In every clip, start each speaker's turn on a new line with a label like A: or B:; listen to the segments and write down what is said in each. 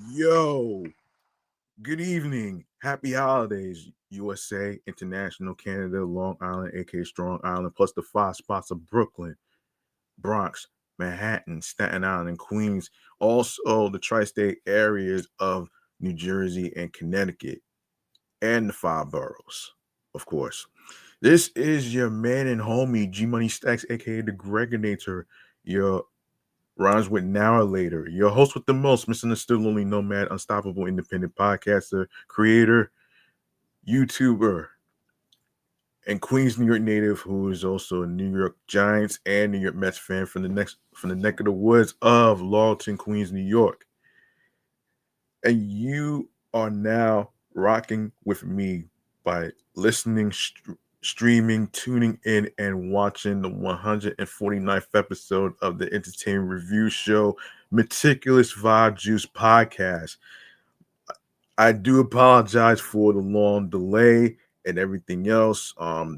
A: Yo, good evening. Happy holidays, USA, International, Canada, Long Island, aka Strong Island, plus the five spots of Brooklyn, Bronx, Manhattan, Staten Island, and Queens. Also, the tri state areas of New Jersey and Connecticut, and the five boroughs, of course. This is your man and homie, G Money Stacks, aka the Gregonator, your rhymes with now or later. Your host with the most, misunderstood, lonely nomad, unstoppable independent podcaster, creator, YouTuber, and Queens, New York native, who is also a New York Giants and New York Mets fan from the neck of the woods of Lawton, Queens, New York. And you are now rocking with me by listening, streaming, tuning in, and watching the 149th episode of the entertainment review show, Meticulous Vibe Juice Podcast. I do apologize for the long delay and everything else,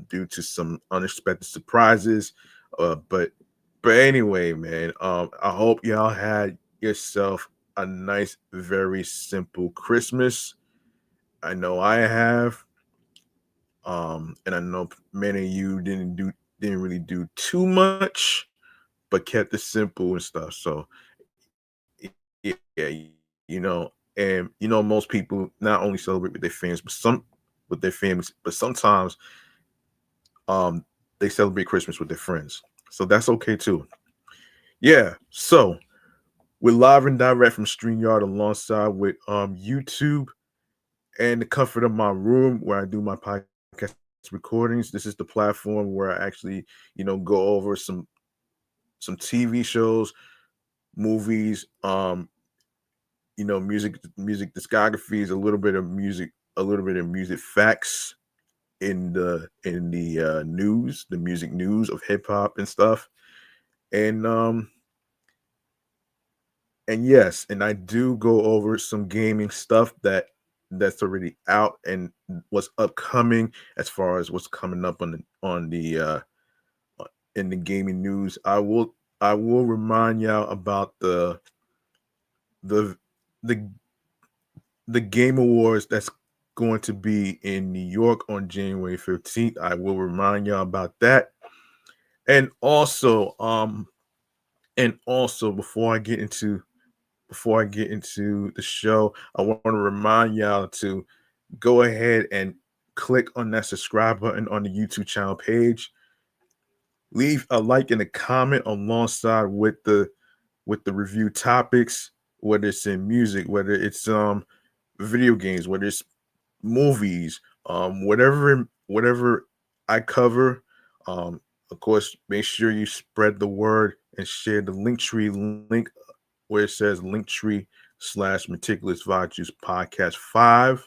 A: due to some unexpected surprises. But anyway, man, I hope y'all had yourself a nice, very simple Christmas. I know I have. And I know many of you didn't really do too much, but kept it simple and stuff. So yeah, most people not only celebrate with their fans, with their families, but sometimes um they celebrate Christmas with their friends. So that's okay too. Yeah. So we're live and direct from StreamYard alongside with YouTube and the comfort of my room where I do my podcast recordings. This is the platform where I actually, go over some TV shows, movies, music discographies, a little bit of music facts in the news, the music news of hip hop and stuff. And and yes, and I do go over some gaming stuff that's already out and what's upcoming as far as what's coming up in the gaming news. I will remind y'all about the the the game awards that's going to be in New York on January 15th. I will remind y'all about that. And also, before I get into the show, I want to remind y'all to go ahead and click on that subscribe button on the YouTube channel page. Leave a like and a comment alongside with the review topics, whether it's in music, whether it's video games, whether it's movies, whatever I cover. Of course, make sure you spread the word and share the Linktree link where it says Linktree/Meticulous Vibe Juice Podcast 5.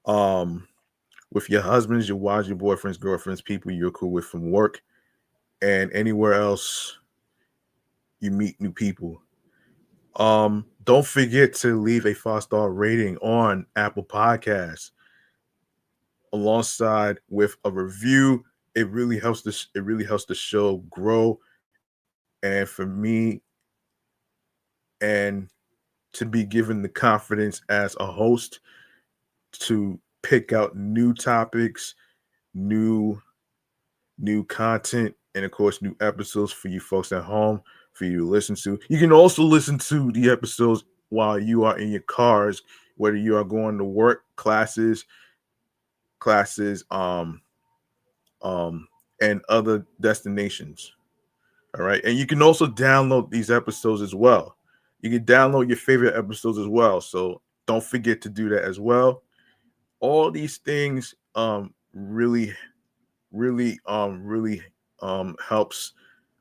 A: Um, with your husbands, your wives, your boyfriends, girlfriends, people you're cool with from work, and anywhere else you meet new people. Don't forget to leave a 5-star rating on Apple Podcasts alongside with a review. It really helps the show grow, and for me and to be given the confidence as a host to pick out new topics, new new content, and of course new episodes for you folks at home for you to listen to. You can also listen to the episodes while you are in your cars, whether you are going to work, classes, um, and other destinations. All right. And you can also download these episodes as well. You can download your favorite episodes as well. So don't forget to do that as well. All these things really helps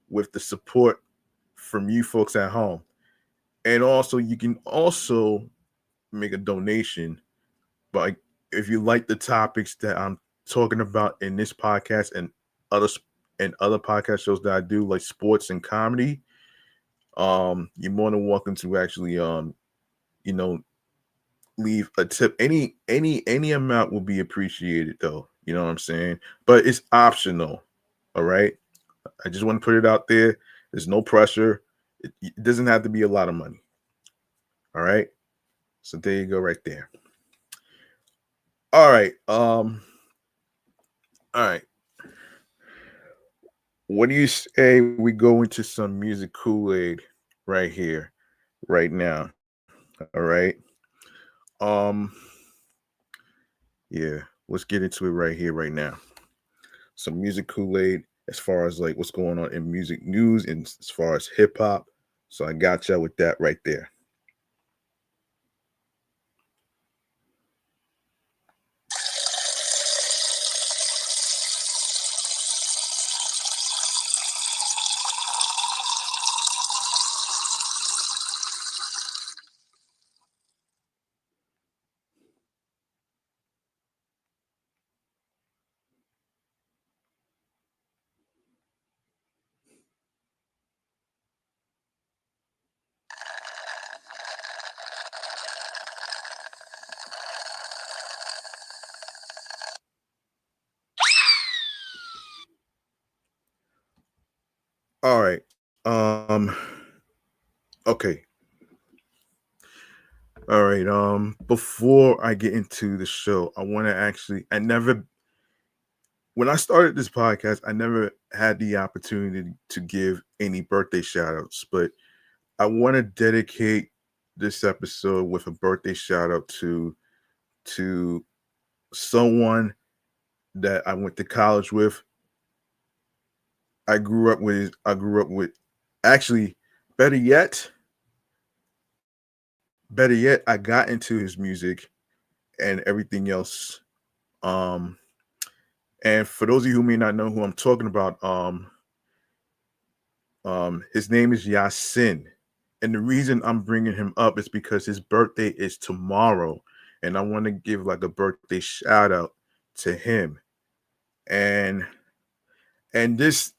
A: with the support from you folks at home. And also you can also make a donation by if you like the topics that I'm talking about in this podcast other other podcast shows that I do, like sports and comedy. You're more than welcome to actually you know leave a tip. Any amount will be appreciated, though, you know what I'm saying, but it's optional. All right, I just want to put it out there. There's no pressure. It doesn't have to be a lot of money. All right. So there you go, right there. All right. All right. What do you say we go into some music Kool-Aid right here, right now? All right. Um, yeah, let's get into it right here, right now. Some music Kool-Aid as far as like what's going on in music news and as far as hip hop. So I got y'all with that right there. All right. Okay. All right. Before I get into the show, I want to actually I never when I started this podcast, I never had the opportunity to give any birthday shout outs, but I want to dedicate this episode with a birthday shout out to someone that I went to college with. I grew up with actually better yet, better yet, I got into his music and everything else. Um and for those of you who may not know who I'm talking about, his name is Yasin. And the reason I'm bringing him up is because his birthday is tomorrow. And I want to give like a birthday shout out to him. And this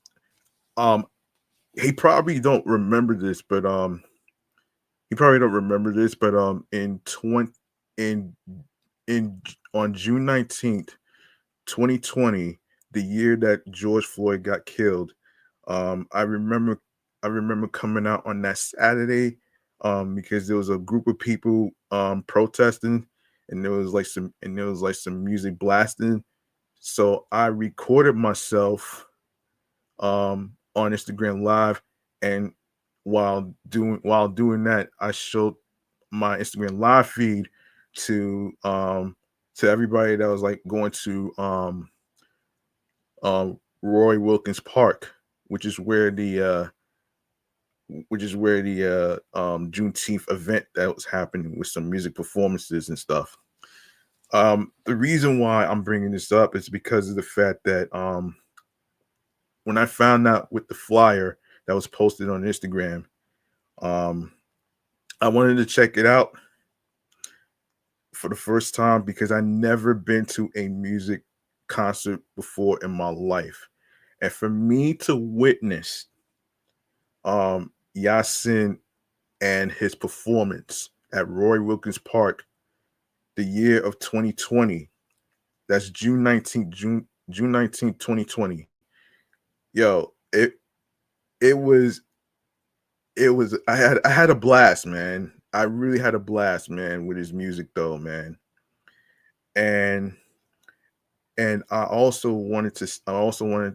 A: um he probably don't remember this, but he probably don't remember this, but in 20 in in on June 19th, 2020, the year that George Floyd got killed, I remember coming out on that Saturday because there was a group of people protesting, and there was like some music blasting. So I recorded myself on Instagram Live, and while doing that, I showed my Instagram Live feed to everybody that was like going to Roy Wilkins Park, which is where the Juneteenth event that was happening with some music performances and stuff. The reason why I'm bringing this up is because of the fact that when I found out with the flyer that was posted on Instagram, um, I wanted to check it out for the first time because I never been to a music concert before in my life. And for me to witness Yasin and his performance at Roy Wilkins Park the year of 2020, that's June 19th, 2020. Yo, it was I had a blast, man. I really had a blast, man, with his music though, man. And I also wanted to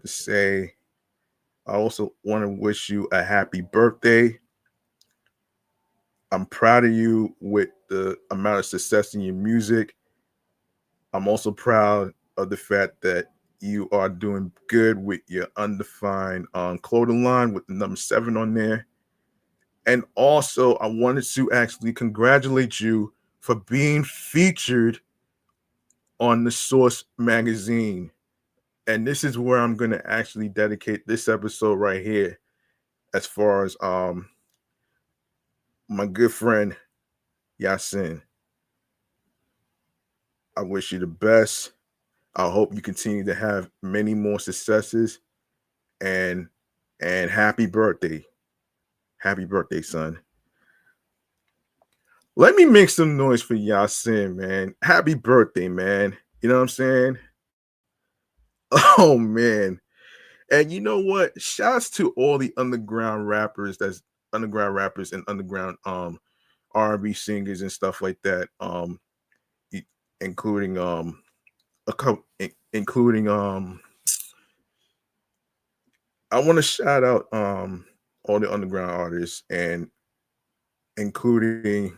A: say I also want to wish you a happy birthday. I'm proud of you with the amount of success in your music. I'm also proud of the fact that you are doing good with your undefined clothing line with the number 7 on there. And also, I wanted to actually congratulate you for being featured on the Source magazine. And this is where I'm going to actually dedicate this episode right here as far as my good friend Yasin. I wish you the best. I hope you continue to have many more successes, and happy birthday. Happy birthday, son. Let me make some noise for Yasin, man. Happy birthday, man. You know what I'm saying? Oh man. And you know what? Shouts to all the underground rappers and underground R&B singers and stuff like that. i- including a couple, including I want to shout out all the underground artists and including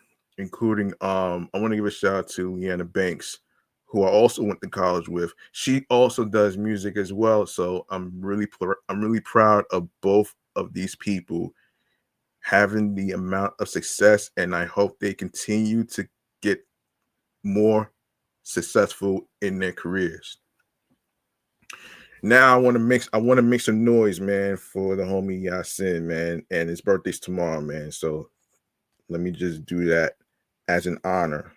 A: I want to give a shout out to Leanna Banks, who I also went to college with. She also does music as well, so I'm really proud of both of these people having the amount of success, and I hope they continue to get more successful in their careers. Now I want to make some noise, man, for the homie Yasin, man, and his birthday's tomorrow, man. So let me just do that as an honor.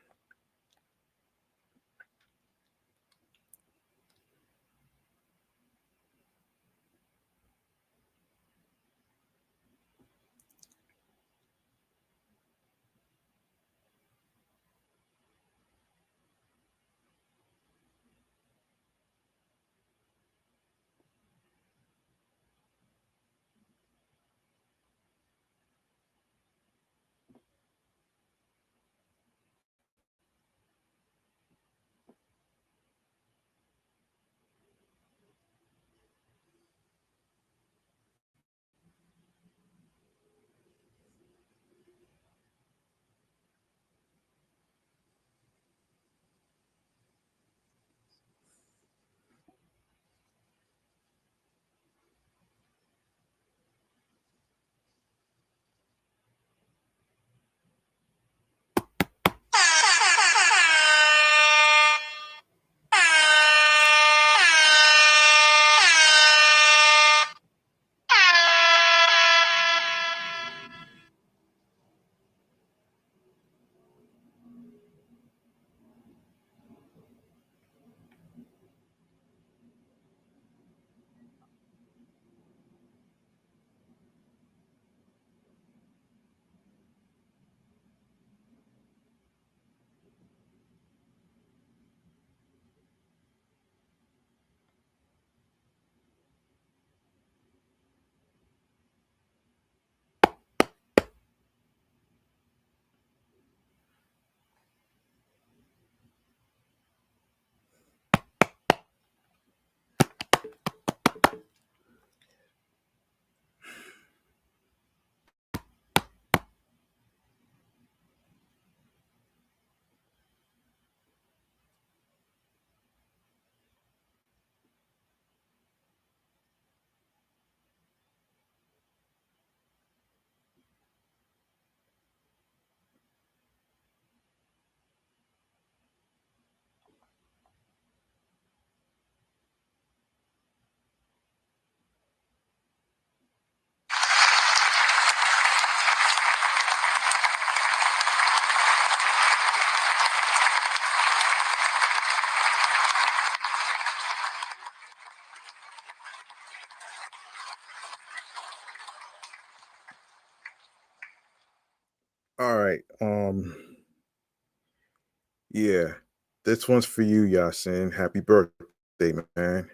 A: All right. Yeah. This one's for you, Yasin. Happy birthday, man.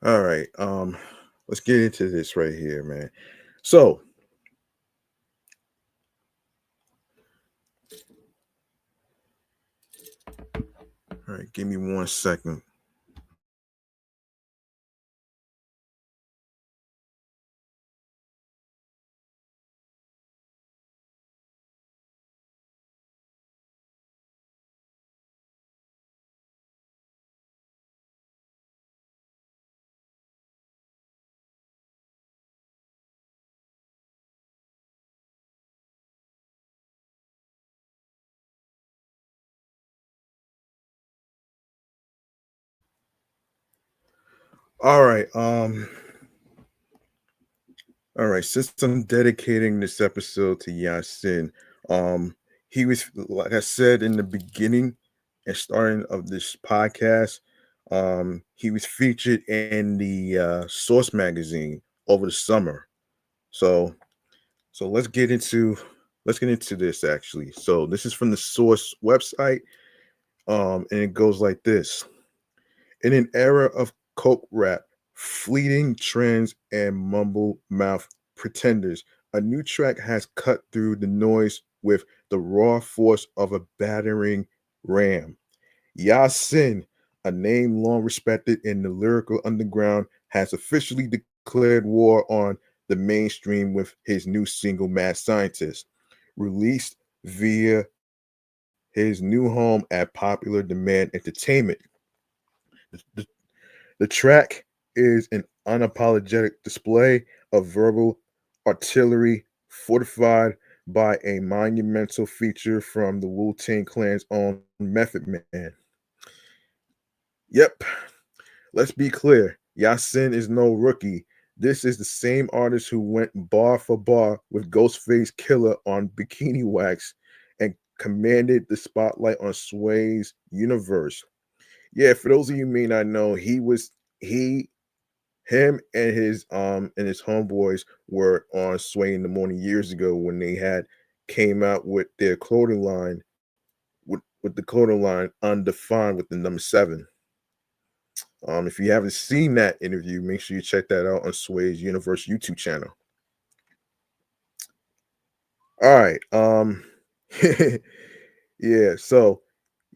A: All right. Let's get into this right here, man. So, all right, give me 1 second. All right. All right, since I'm dedicating this episode to Yasin, um, he was like I said in the beginning and starting of this podcast, he was featured in the Source magazine over the summer. So so let's get into this actually. So this is from the Source website, and it goes like this: in an era of coke rap, fleeting trends, and mumble mouth pretenders, a new track has cut through the noise with the raw force of a battering ram. Yasin, a name long respected in the lyrical underground, has officially declared war on the mainstream with his new single Mad Scientist, released via his new home at Popular Demand Entertainment. The, the track is an unapologetic display of verbal artillery fortified by a monumental feature from the Wu Tang Clan's own Method Man. Yep, let's be clear. Yasin is no rookie. This is the same artist who went bar for bar with Ghostface Killer on Bikini Wax and commanded the spotlight on Sway's universe. Yeah, for those of you who may not know, he him and his homeboys were on Sway in the Morning years ago when they had came out with their clothing line with the clothing line undefined with the number 7. If you haven't seen that interview, make sure you check that out on Sway's Universe YouTube channel. All right. Yeah, so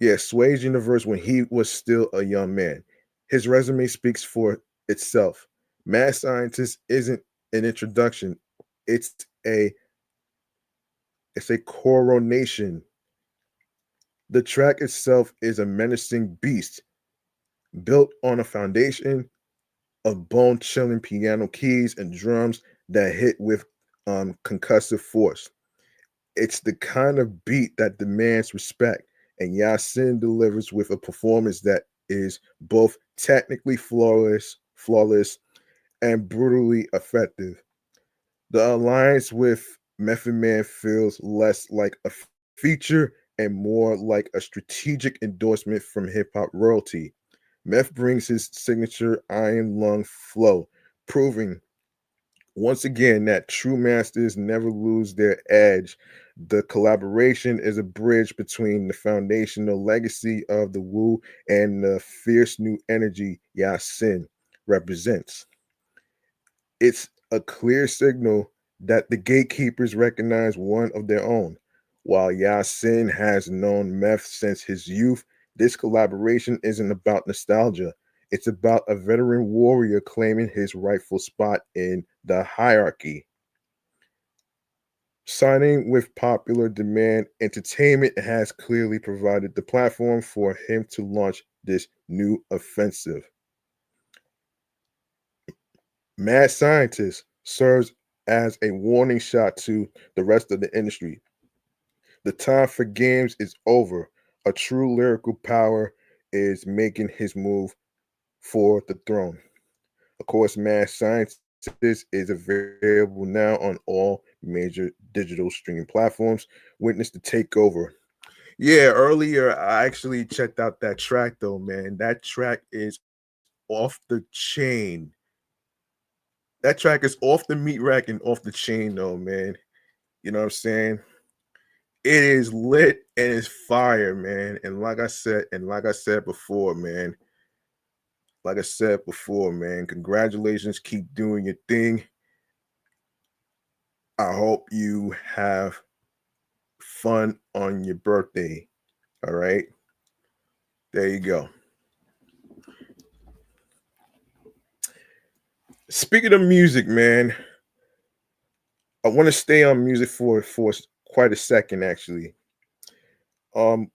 A: yeah, Sway's Universe when he was still a young man. His resume speaks for itself. Mad Scientist isn't an introduction. It's a it's a coronation. The track itself is a menacing beast built on a foundation of bone chilling piano keys and drums that hit with concussive force. It's the kind of beat that demands respect, and Yasin delivers with a performance that is both technically flawless, and brutally effective. The alliance with Method Man feels less like a feature and more like a strategic endorsement from hip hop royalty. Meth brings his signature iron lung flow, proving once again that true masters never lose their edge. The collaboration is a bridge between the foundational legacy of the Wu and the fierce new energy Yasin represents. It's a clear signal that the gatekeepers recognize one of their own. While Yasin has known Meth since his youth, this collaboration isn't about nostalgia. It's about a veteran warrior claiming his rightful spot in the hierarchy. Signing with Popular Demand Entertainment has clearly provided the platform for him to launch this new offensive. Mad Scientist serves as a warning shot to the rest of the industry. The time for games is over. A true lyrical power is making his move for the throne. Of course, Mad Scientist is available now on all major digital streaming platforms. Witness the takeover. Yeah, earlier I actually checked out that track though, man. That track is off the chain. That track is off the meat rack and off the chain though, man. You know what I'm saying? It is lit and it's fire, man. And like I said before, man. Like I said before, man, congratulations. Keep doing your thing. I hope you have fun on your birthday. All right. There you go. Speaking of music, man, I want to stay on music for quite a second actually. Um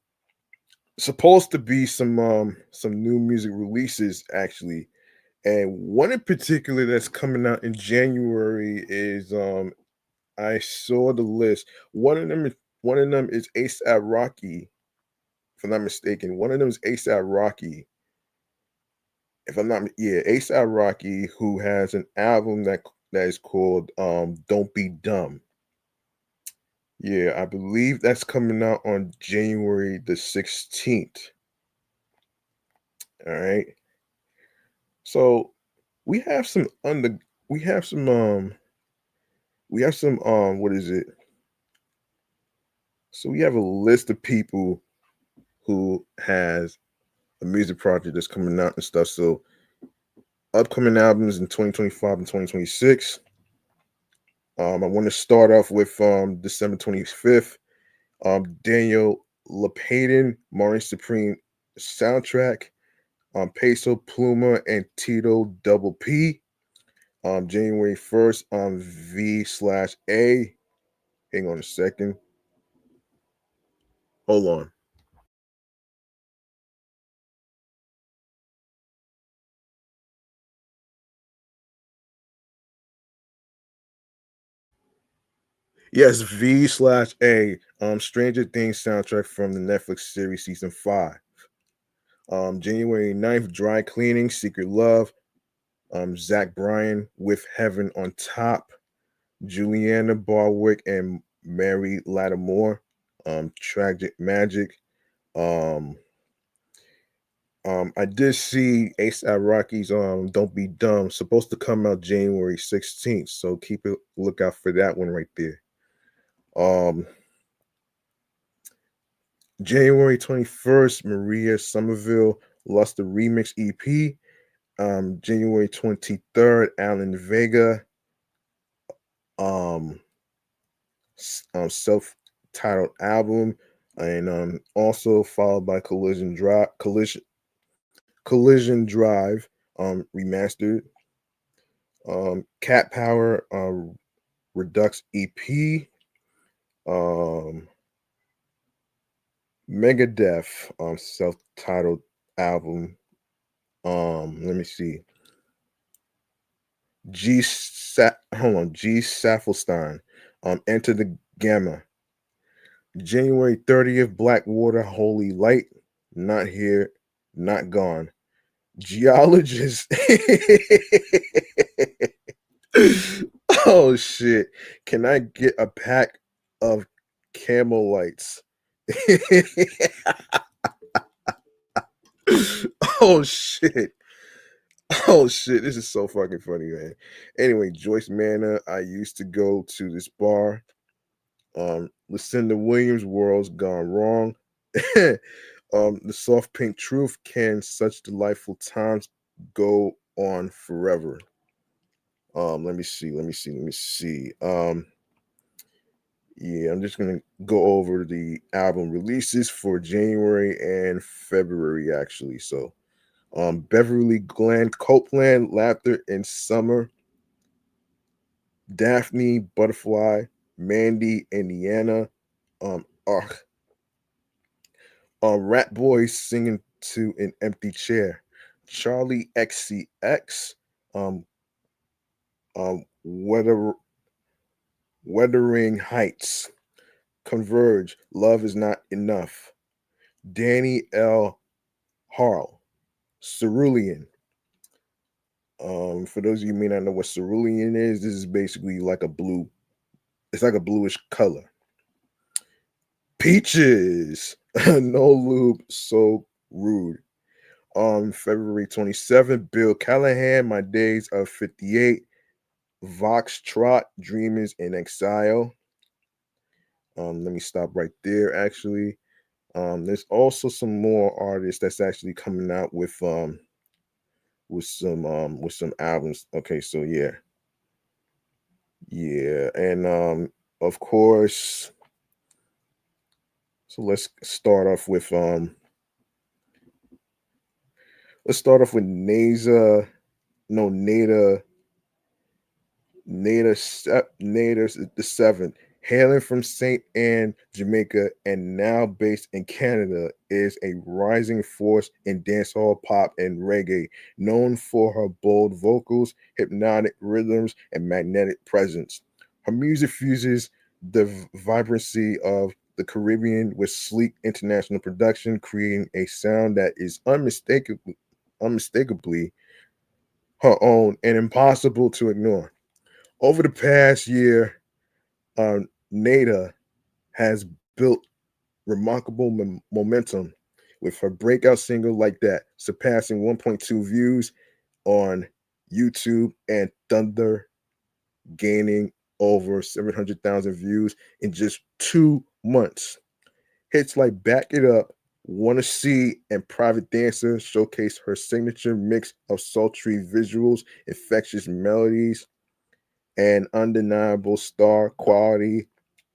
A: Supposed to be some new music releases actually. And one in particular that's coming out in January is I saw the list. One of them is ASAP Rocky, if I'm not mistaken. One of them is ASAP Rocky. If I'm not yeah, ASAP Rocky, who has an album that is called Don't Be Dumb. Yeah, I believe that's coming out on January the 16th. All right. So we have some we have some what is it? So we have a list of people who has a music project that's coming out and stuff. So upcoming albums in 2025 and 2026. I want to start off with December 25th. Daniel Lepaden, Martin Supreme soundtrack. Peso Pluma and Tito Double P. January 1st on V/A. Hang on a second. Hold on. Yes, V/A. Stranger Things soundtrack from the Netflix series season 5. January 9th, Dry Cleaning, Secret Love. Zach Bryan with Heaven on Top. Juliana Barwick and Mary Lattimore. Tragic Magic. Um, I did see ASAP Rocky's Don't Be Dumb, supposed to come out January 16th. So keep a lookout for that one right there. Um January 21st, Maria Somerville lost the remix EP. January 23rd, Alan Vega, um, self-titled album, and also followed by Collision Drive, remastered. Cat Power, Redux EP. Um, Megadeth, self-titled album. Let me see. G. Saffelstein, Enter the Gamma. January 30th, Blackwater, Holy Light, Not Here, Not Gone. Geologist. Oh shit. Can I get a pack of camel lights? Oh shit. Oh shit. This is so fucking funny, man. Anyway, Joyce Manor. I used to go to this bar. Lucinda Williams, World's Gone Wrong. The Soft Pink Truth, Can Such Delightful Times Go On Forever? Let me see. Yeah, I'm just gonna go over the album releases for January and February actually. So Beverly Glen Copeland, Laughter in Summer. Daphne Butterfly, Mandy Indiana, um Ark, Rat Boy Singing to an Empty Chair, Charlie XCX, um Weather Weathering Heights, Converge, Love Is Not Enough, Danny L. Harl, Cerulean. For those of you who may not know what cerulean is, this is basically like a blue, it's like a bluish color. Peaches, No Lube, So Rude. February 27th, Bill Callahan, My Days of 58. Vox Trot, Dreamers in Exile. Let me stop right there actually. There's also some more artists that's actually coming out with some albums. Okay, so yeah. Yeah, and of course, so let's start off with Naza, no Nada Nader the seventh, hailing from Saint Anne, Jamaica, and now based in Canada, is a rising force in dancehall, pop, and reggae, known for her bold vocals, hypnotic rhythms, and magnetic presence. Her music fuses the vibrancy of the Caribbean with sleek international production, creating a sound that is unmistakably her own and impossible to ignore. Over the past year, Nada has built remarkable momentum with her breakout single Like That, surpassing 1.2 views on YouTube, and Thunder, gaining over 700,000 views in just 2 months. Hits like Back It Up, Wanna See, and Private Dancer showcase her signature mix of sultry visuals, infectious melodies, and undeniable star quality,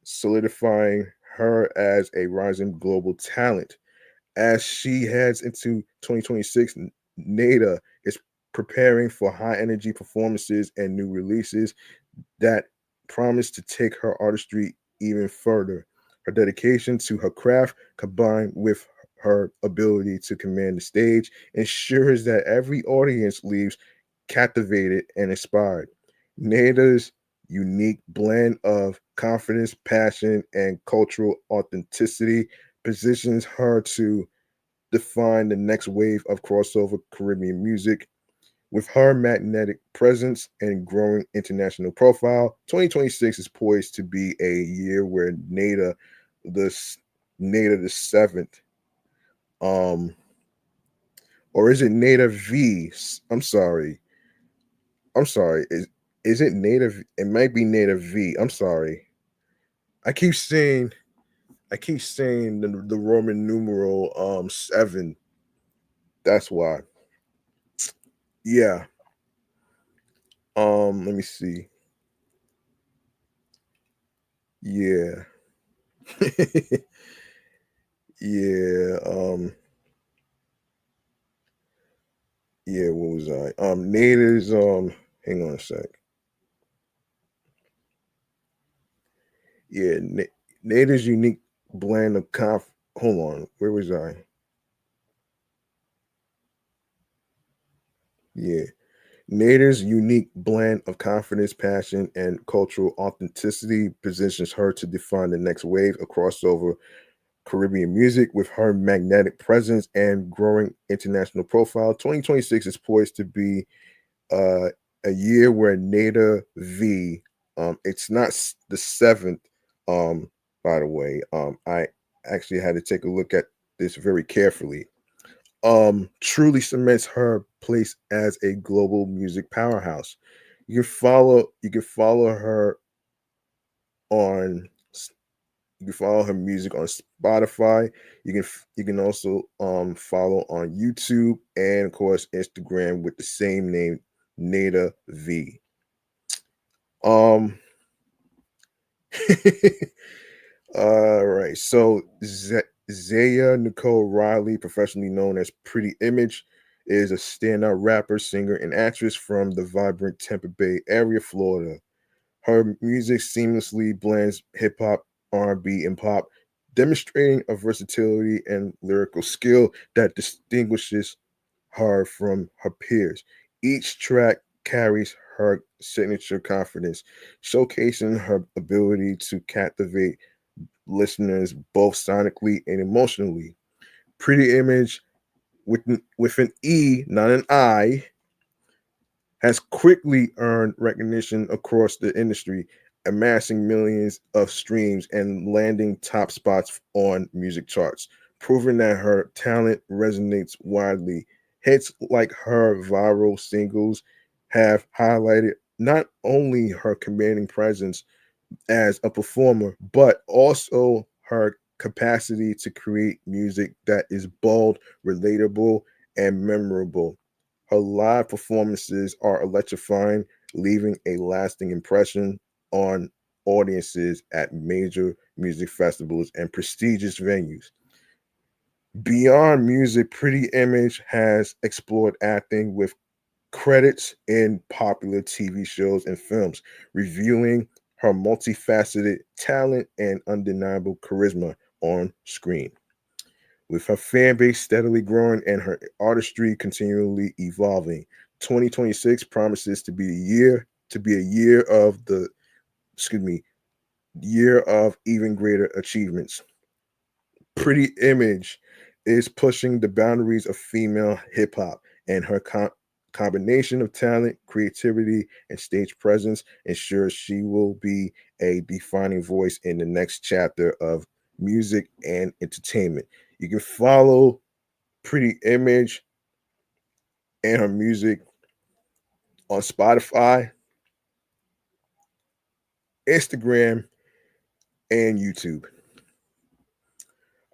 A: solidifying her as a rising global talent. As she heads into 2026, Nada is preparing for high energy performances and new releases that promise to take her artistry even further. Her dedication to her craft, combined with her ability to command the stage, ensures that every audience leaves captivated and inspired. Nada's unique blend of confidence, passion, and cultural authenticity positions her to define the next wave of crossover Caribbean music. With her magnetic presence and growing international profile, 2026 is poised to be a year where the Nada the seventh, um, or is it Nada V? I'm sorry, I'm sorry. Is it Nada? It might be Nada V. I'm sorry. I keep saying the Roman numeral 7. That's why. Yeah. Let me see. Yeah. Yeah. Yeah, what was I? Natives, hang on a sec. Yeah, Natives unique blend of hold on, where was I? Yeah. Native's unique blend of confidence, passion, and cultural authenticity positions her to define the next wave of crossover Caribbean music. With her magnetic presence and growing international profile, 2026 is poised to be uh, a year where Nada V, it's not the seventh, um, by the way. I actually had to take a look at this very carefully. Truly cements her place as a global music powerhouse. You can follow her on you can follow her music on Spotify. You can also follow on YouTube and of course Instagram with the same name, Nada V. Um all right. So Zaya Nicole Riley, professionally known as Pretty Image, is a standout rapper, singer, and actress from the vibrant Tampa Bay area, Florida. Her music seamlessly blends hip hop, R&B, and pop, demonstrating a versatility and lyrical skill that distinguishes her from her peers. Each track carries her signature confidence, showcasing her ability to captivate listeners both sonically and emotionally. Pretty Image with an E, not an I, has quickly earned recognition across the industry, amassing millions of streams and landing top spots on music charts, proving that her talent resonates widely. Hits like her viral singles have highlighted not only her commanding presence as a performer, but also her capacity to create music that is bold, relatable, and memorable. Her live performances are electrifying, leaving a lasting impression on audiences at major music festivals and prestigious venues. Beyond music, Pretty Image has explored acting with credits in popular TV shows and films, revealing her multifaceted talent and undeniable charisma on screen. With her fan base steadily growing and her artistry continually evolving, 2026 promises to be a year of the excuse me, year of even greater achievements. Pretty Image is pushing the boundaries of female hip hop, and her combination of talent, creativity, and stage presence ensures she will be a defining voice in the next chapter of music and entertainment. You can follow Pretty Image and her music on Spotify, Instagram, and YouTube.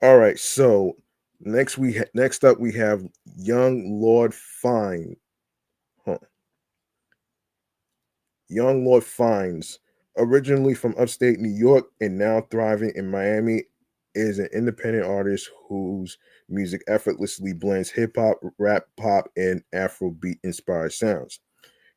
A: All right, so next up we have Young Lord Fine. Huh. Young Lord Fines, originally from upstate New York and now thriving in Miami, is an independent artist whose music effortlessly blends hip hop, rap, pop, and Afrobeat inspired sounds.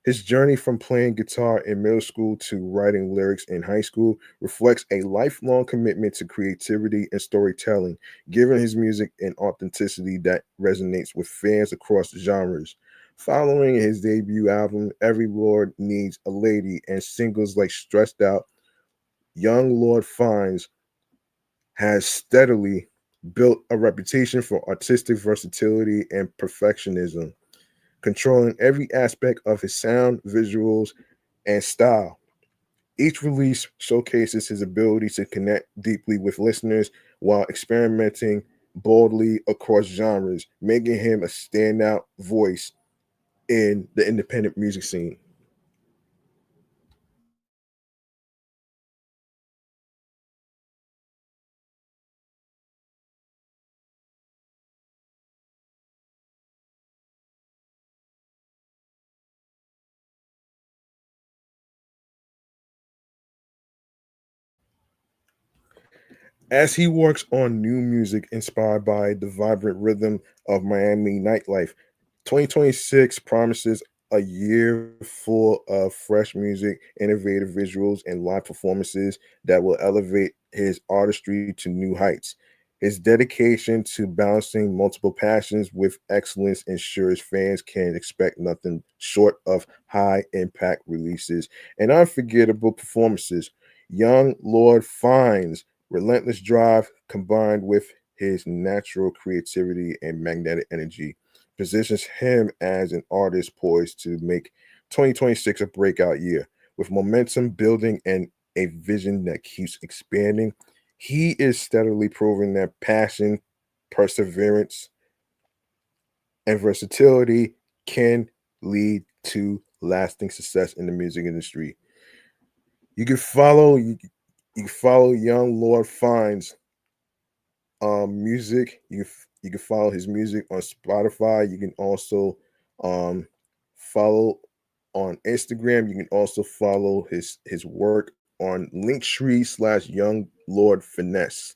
A: His journey from playing guitar in middle school to writing lyrics in high school reflects a lifelong commitment to creativity and storytelling, giving his music an authenticity that resonates with fans across genres. Following his debut album, Every Lord Needs a Lady, and singles like Stressed Out, Young Lord Finds has steadily built a reputation for artistic versatility and perfectionism, controlling every aspect of his sound, visuals, and style. Each release showcases his ability to connect deeply with listeners while experimenting boldly across genres, making him a standout voice in the independent music scene. As he works on new music inspired by the vibrant rhythm of Miami nightlife, 2026 promises a year full of fresh music, innovative visuals, and live performances that will elevate his artistry to new heights. His dedication to balancing multiple passions with excellence ensures fans can expect nothing short of high impact releases and unforgettable performances. Young Lord finds relentless drive combined with his natural creativity and magnetic energy positions him as an artist poised to make 2026 a breakout year. With momentum building and a vision that keeps expanding, he is steadily proving that passion, perseverance, and versatility can lead to lasting success in the music industry. You can follow you can follow Young Lord Finds music. You can follow his music on Spotify. You can also um follow on Instagram. You can also follow his work on Linktree/Young Lord Finesse.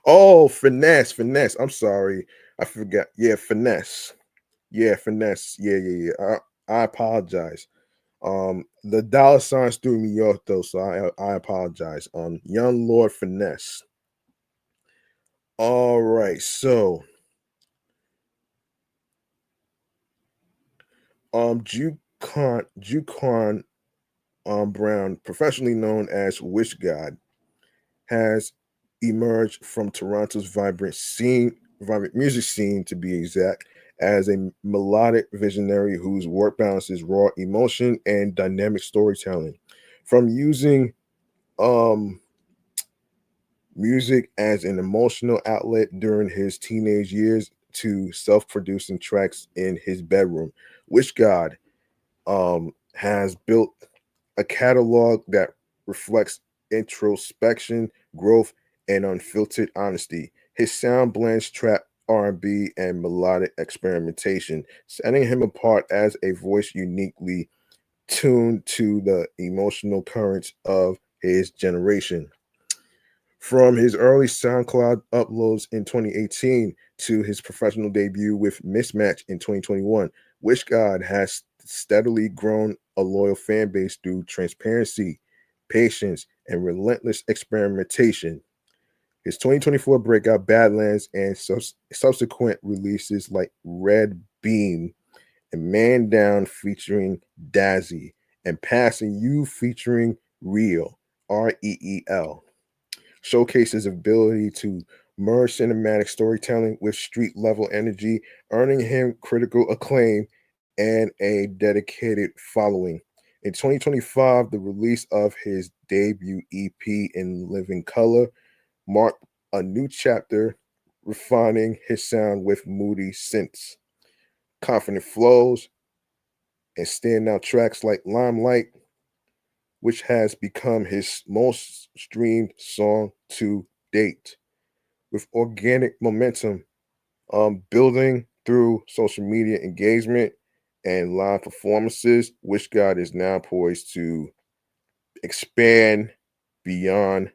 A: Oh, finesse. I'm sorry, I forgot. Yeah, finesse. Yeah, finesse. Yeah. I apologize. The dollar signs threw me off though, so I apologize. Young Lord Finesse. All right, so Jucon Brown, professionally known as Wish God, has emerged from Toronto's vibrant music scene to be exact, as a melodic visionary whose work balances raw emotion and dynamic storytelling. From using um music as an emotional outlet during his teenage years to self-producing tracks in his bedroom, Wish God has built a catalog that reflects introspection, growth, and unfiltered honesty. His sound blends trap, R&B, and melodic experimentation, setting him apart as a voice uniquely tuned to the emotional currents of his generation. From his early SoundCloud uploads in 2018 to his professional debut with Mismatch in 2021, Wish God has steadily grown a loyal fan base through transparency, patience, and relentless experimentation. His 2024 breakout Badlands and subsequent releases like Red Beam and Man Down featuring Dazzy and Passing You featuring Real, REEL, showcase his ability to merge cinematic storytelling with street level energy, earning him critical acclaim and a dedicated following. In 2025, the release of his debut EP in Living Color marked a new chapter, refining his sound with moody synths,
B: confident flows, and standout tracks like Limelight, which has become his most streamed song to date. With organic momentum building through social media engagement and live performances, Wish God is now poised to expand beyond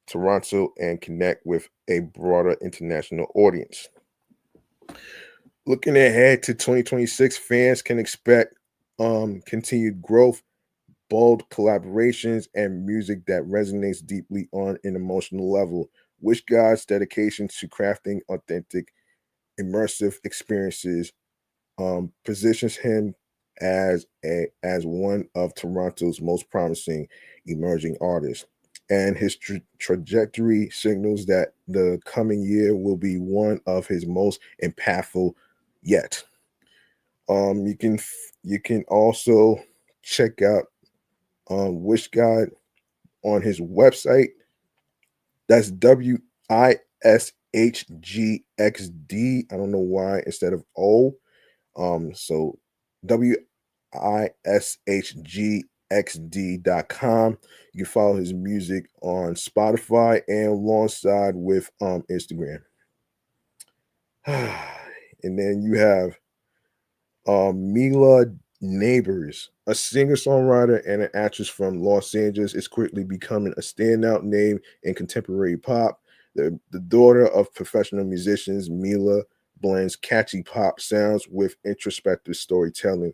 B: Toronto and connect with a broader international audience. Looking ahead to 2026, fans can expect continued growth, bold collaborations, and music that resonates deeply on an emotional level. Wish God's dedication to crafting authentic, immersive experiences positions him as one of Toronto's most promising emerging artists, and his trajectory signals that the coming year will be one of his most impactful yet. You can also check out Wish God on his website. That's WISHGXD. I don't know why instead of O. So WISHGXD.com. You can follow his music on Spotify and alongside with Instagram. And then you have Mila Neighbors, a singer songwriter and an actress from Los Angeles, is quickly becoming a standout name in contemporary pop. The daughter of professional musicians, Mila blends catchy pop sounds with introspective storytelling,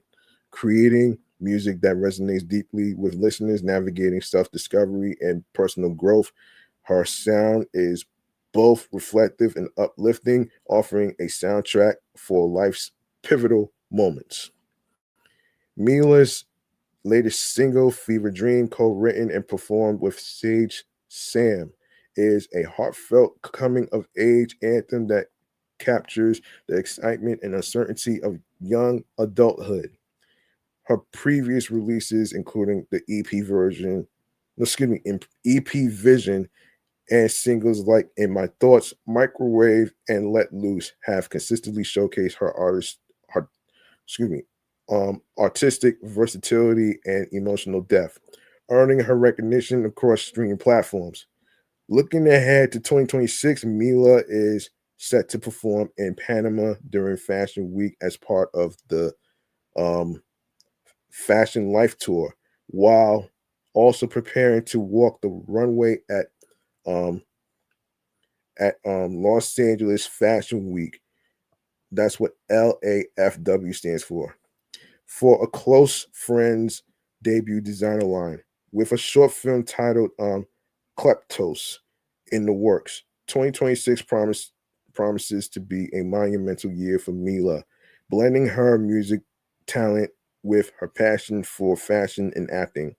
B: creating music that resonates deeply with listeners navigating self discovery and personal growth. Her sound is both reflective and uplifting, offering a soundtrack for life's pivotal moments. Mila's latest single, Fever Dream, co written and performed with Sage Sam, is a heartfelt coming of age anthem that captures the excitement and uncertainty of young adulthood. Her previous releases, including the EP version, no, excuse me, EP Vision, and singles like In My Thoughts, Microwave, and Let Loose, have consistently showcased her excuse me, artistic versatility and emotional depth, earning her recognition across streaming platforms. Looking ahead to 2026, Mila is set to perform in Panama during Fashion Week as part of the um, Fashion Life Tour, while also preparing to walk the runway um, at Los Angeles Fashion Week. That's what LAFW stands for a close friend's debut designer line, with a short film titled Kleptos in the works. 2026 promises to be a monumental year for Mila, blending her music talent with her passion for fashion and acting.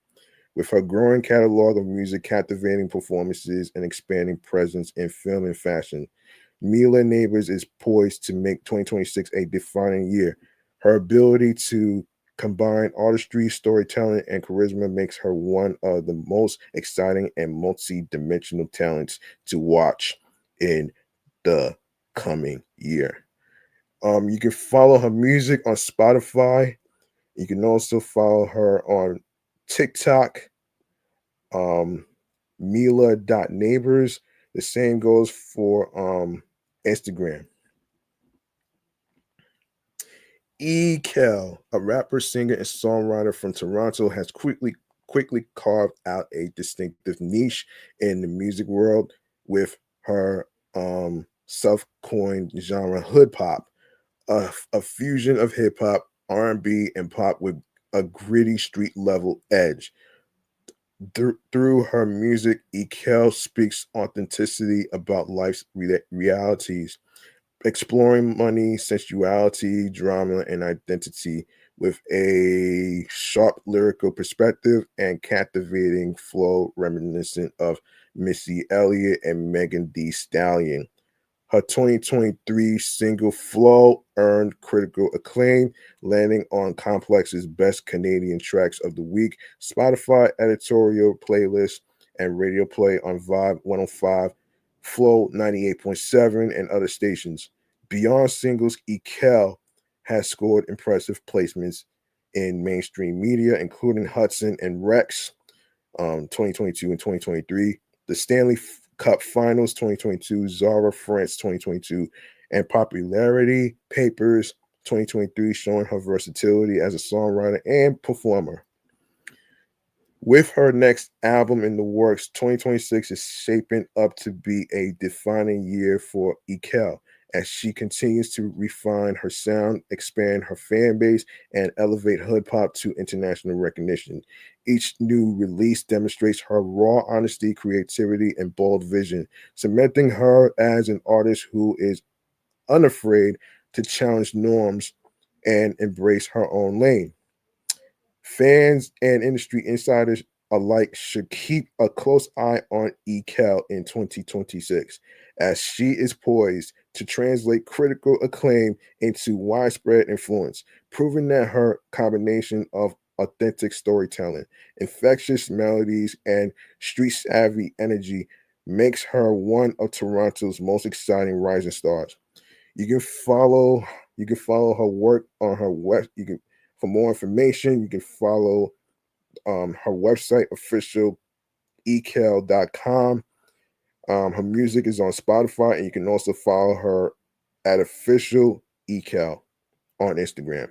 B: With her growing catalog of music, captivating performances, and expanding presence in film and fashion, Mila Neighbors is poised to make 2026 a defining year. Her ability to combine artistry, storytelling, and charisma makes her one of the most exciting and multi-dimensional talents to watch in the coming year. You can follow her music on Spotify. You can also follow her on TikTok, um, Mila.neighbors. The same goes for Instagram. Kel, a rapper, singer, and songwriter from Toronto, has quickly carved out a distinctive niche in the music world with her self-coined genre hood pop, a fusion of hip hop, R&B, and pop with a gritty street level edge. Through her music, Ekel speaks authenticity about life's realities, exploring money, sensuality, drama, and identity with a sharp lyrical perspective and captivating flow reminiscent of Missy Elliott and Megan Thee Stallion. Her 2023 single Flow earned critical acclaim, landing on Complex's Best Canadian Tracks of the Week, Spotify editorial playlist, and radio play on Vibe 105, Flow 98.7, and other stations. Beyond singles, Ekel has scored impressive placements in mainstream media, including Hudson and Rex 2022 and 2023, the Stanley Cup Finals 2022, Zara France 2022, and Popularity Papers 2023, showing her versatility as a songwriter and performer. With her next album in the works, 2026 is shaping up to be a defining year for Ekel as she continues to refine her sound, expand her fan base, and elevate hood pop to international recognition. Each new release demonstrates her raw honesty, creativity, and bold vision, cementing her as an artist who is unafraid to challenge norms and embrace her own lane. Fans and industry insiders alike should keep a close eye on ECAL in 2026, as she is poised to translate critical acclaim into widespread influence, proving that her combination of authentic storytelling, infectious melodies, and street savvy energy makes her one of Toronto's most exciting rising stars. You can follow you can follow her work on her web. You can For more information, you can follow her website, officialecal.com. Her music is on Spotify, and you can also follow her at official ecal on Instagram.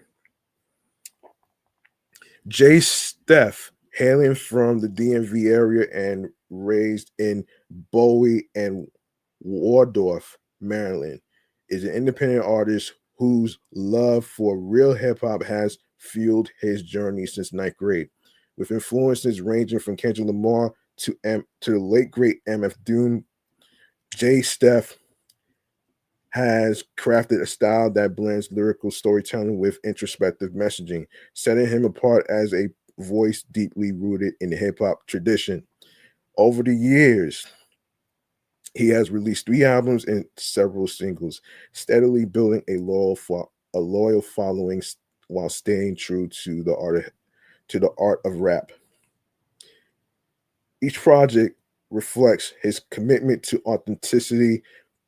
B: Jay Steph, hailing from the DMV area and raised in Bowie and Waldorf, Maryland, is an independent artist whose love for real hip hop has fueled his journey since ninth grade, with influences ranging from Kendrick Lamar to the late great MF Doom. Jay Steph has crafted a style that blends lyrical storytelling with introspective messaging, setting him apart as a voice deeply rooted in the hip hop tradition. Over the years, he has released 3 albums and several singles, steadily building a loyal following while staying true to the art of rap. Each project reflects his commitment to authenticity,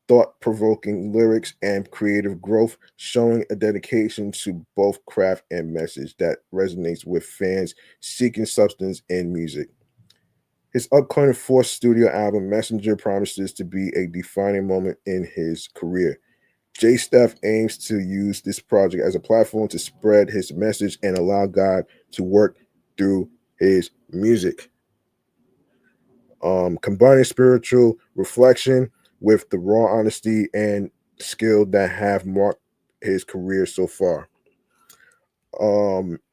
B: thought-provoking lyrics, and creative growth, showing a dedication to both craft and message that resonates with fans seeking substance in music. His upcoming fourth studio album, Messenger, promises to be a defining moment in his career. Jay Steph aims to use this project as a platform to spread his message and allow God to work through his music. Combining spiritual reflection with the raw honesty and skill that have marked his career so far.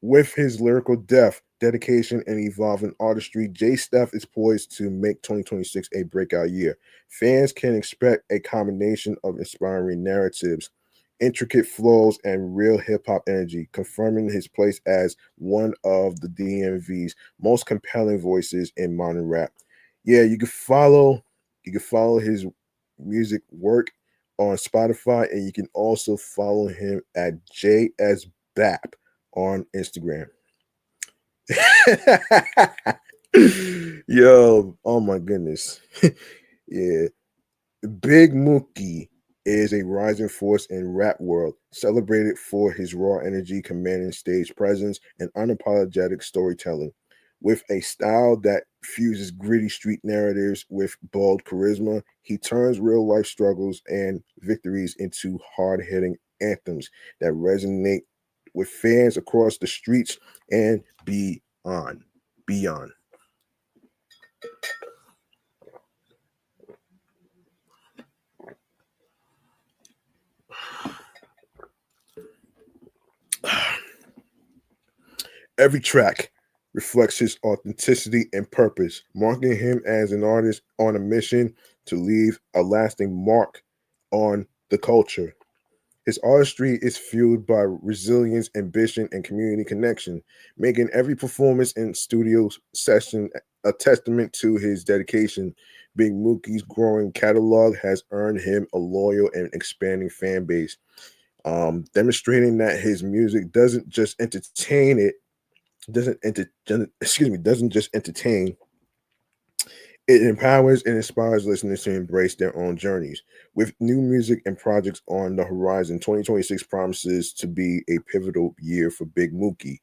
B: With his lyrical depth, dedication, and evolving artistry, Jay Steph is poised to make 2026 a breakout year. Fans can expect a combination of inspiring narratives, intricate flows, and real hip hop energy, confirming his place as one of the DMV's most compelling voices in modern rap. Yeah, you can follow his music work on Spotify, and you can also follow him at JSBAP on Instagram. Yo, oh my goodness. Yeah. Big Mookie is a rising force in rap world, celebrated for his raw energy, commanding stage presence, and unapologetic storytelling. With a style that fuses gritty street narratives with bold charisma, he turns real life struggles and victories into hard hitting anthems that resonate with fans across the streets and beyond. Beyond. Every track reflects his authenticity and purpose, marking him as an artist on a mission to leave a lasting mark on the culture. His artistry is fueled by resilience, ambition, and community connection, making every performance and studio session a testament to his dedication. Big Mookie's growing catalog has earned him a loyal and expanding fan base, demonstrating that his music doesn't just entertain it doesn't enter, doesn't just entertain. It empowers and inspires listeners to embrace their own journeys. With new music and projects on the horizon, 2026 promises to be a pivotal year for Big Mookie.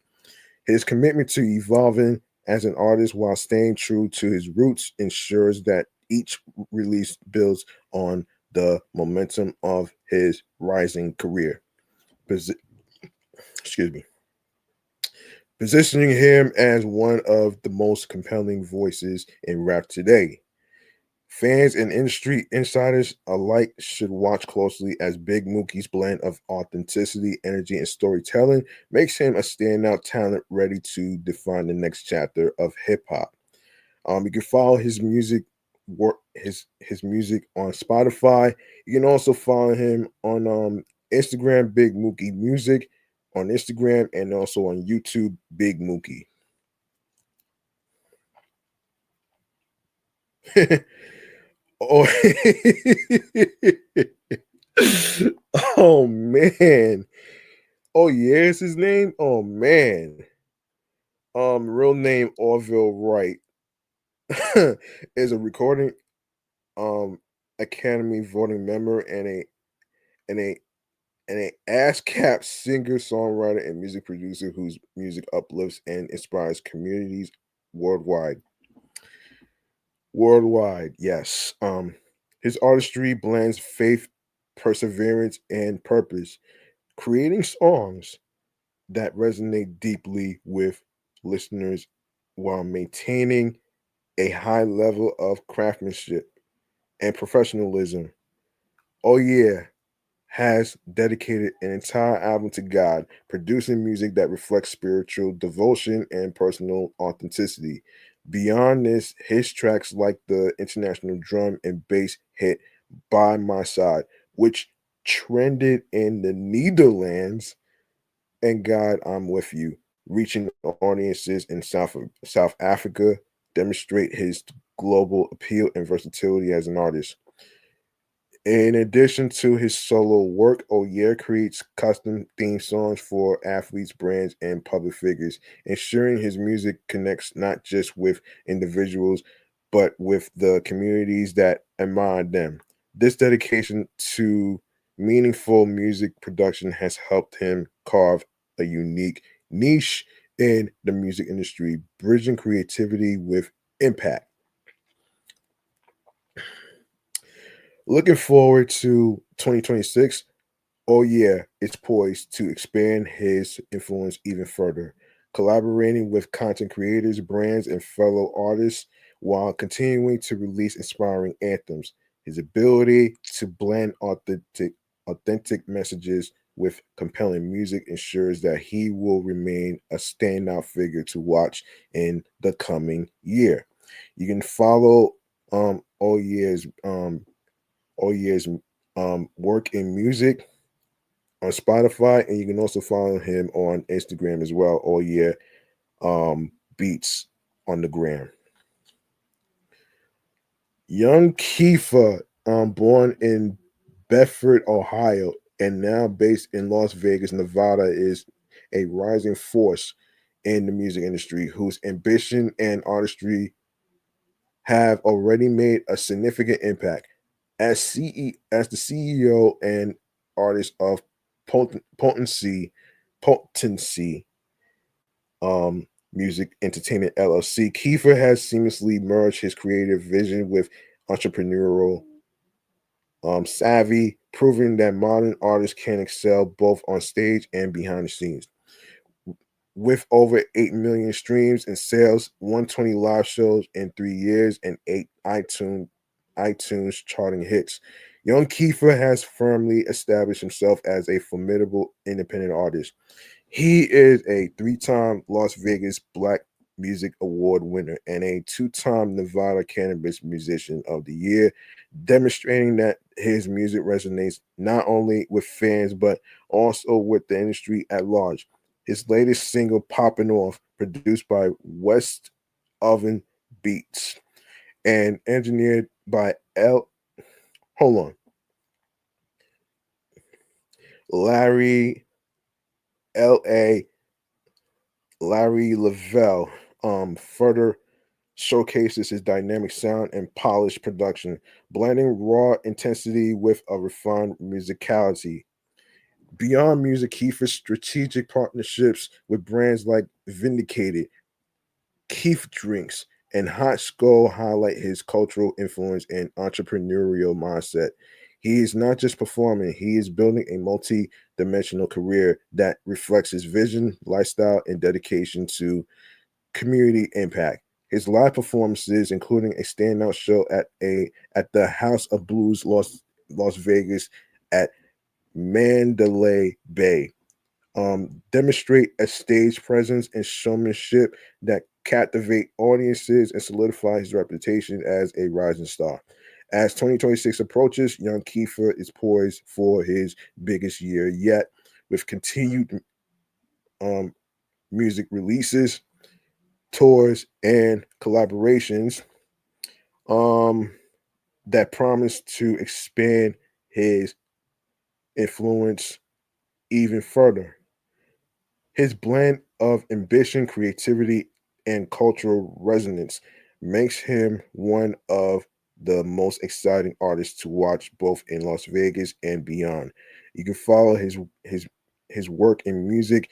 B: His commitment to evolving as an artist while staying true to his roots ensures that each release builds on the momentum of his rising career. Posi- Excuse me. Positioning him as one of the most compelling voices in rap today. Fans and industry insiders alike should watch closely as Big Mookie's blend of authenticity, energy, and storytelling makes him a standout talent ready to define the next chapter of hip hop. You can follow his music work his music on Spotify. You can also follow him on Instagram, Big Mookie Music on Instagram, and also on YouTube, Big Mookie. Oh, oh man. Oh yeah, is his name? Oh man. Real name Orville Wright is a recording um Academy voting member and a and a ASCAP singer, songwriter, and music producer whose music uplifts and inspires communities worldwide. Worldwide, yes. His artistry blends faith, perseverance, and purpose, creating songs that resonate deeply with listeners while maintaining a high level of craftsmanship and professionalism. Oh yeah, has dedicated an entire album to God, producing music that reflects spiritual devotion and personal authenticity. Beyond this, his tracks like the international drum and bass hit By My Side, which trended in the Netherlands, and God, I'm With You, reaching audiences in South Africa, demonstrate his global appeal and versatility as an artist. In addition to his solo work, Oyer creates custom theme songs for athletes, brands, and public figures, ensuring his music connects not just with individuals, but with the communities that admire them. This dedication to meaningful music production has helped him carve a unique niche in the music industry, bridging creativity with impact. Looking forward to 2026. Oh yeah, it's poised to expand his influence even further, collaborating with content creators, brands, and fellow artists while continuing to release inspiring anthems. His ability to blend authentic messages with compelling music ensures that he will remain a standout figure to watch in the coming year. You can follow all year's work in music on Spotify, and you can also follow him on Instagram as well. All year beats on the gram. Young Kiefer, born in Bedford, Ohio, and now based in Las Vegas, Nevada, is a rising force in the music industry whose ambition and artistry have already made a significant impact. As the CEO and artist of Potency um, Music Entertainment LLC, Kiefer has seamlessly merged his creative vision with entrepreneurial savvy, proving that modern artists can excel both on stage and behind the scenes. With over 8 million streams and sales, 120 live shows in 3 years, and 8 iTunes charting hits, Young Kiefer has firmly established himself as a formidable independent artist. He is a 3-time Las Vegas Black Music Award winner and a 2-time Nevada Cannabis Musician of the Year, demonstrating that his music resonates not only with fans but also with the industry at large. His latest single, Poppin' Off, produced by West Oven Beats and engineered by hold on, Larry L.A. Larry Lavelle, further showcases his dynamic sound and polished production, blending raw intensity with a refined musicality. Beyond music, Kiefer's strategic partnerships with brands like Vindicated, Keith Drinks, and Hot Skull highlight his cultural influence and entrepreneurial mindset. He is not just performing, he is building a multi dimensional career that reflects his vision, lifestyle, and dedication to community impact. His live performances, including a standout show at the House of Blues Las Vegas at Mandalay Bay, demonstrate a stage presence and showmanship that captivate audiences and solidify his reputation as a rising star. As 2026 approaches, young Kiefer is poised for his biggest year yet, with continued um, music releases, tours, and collaborations um, that promise to expand his influence even further. His blend of ambition, creativity, and cultural resonance makes him one of the most exciting artists to watch both in Las Vegas and beyond. You can follow his work in music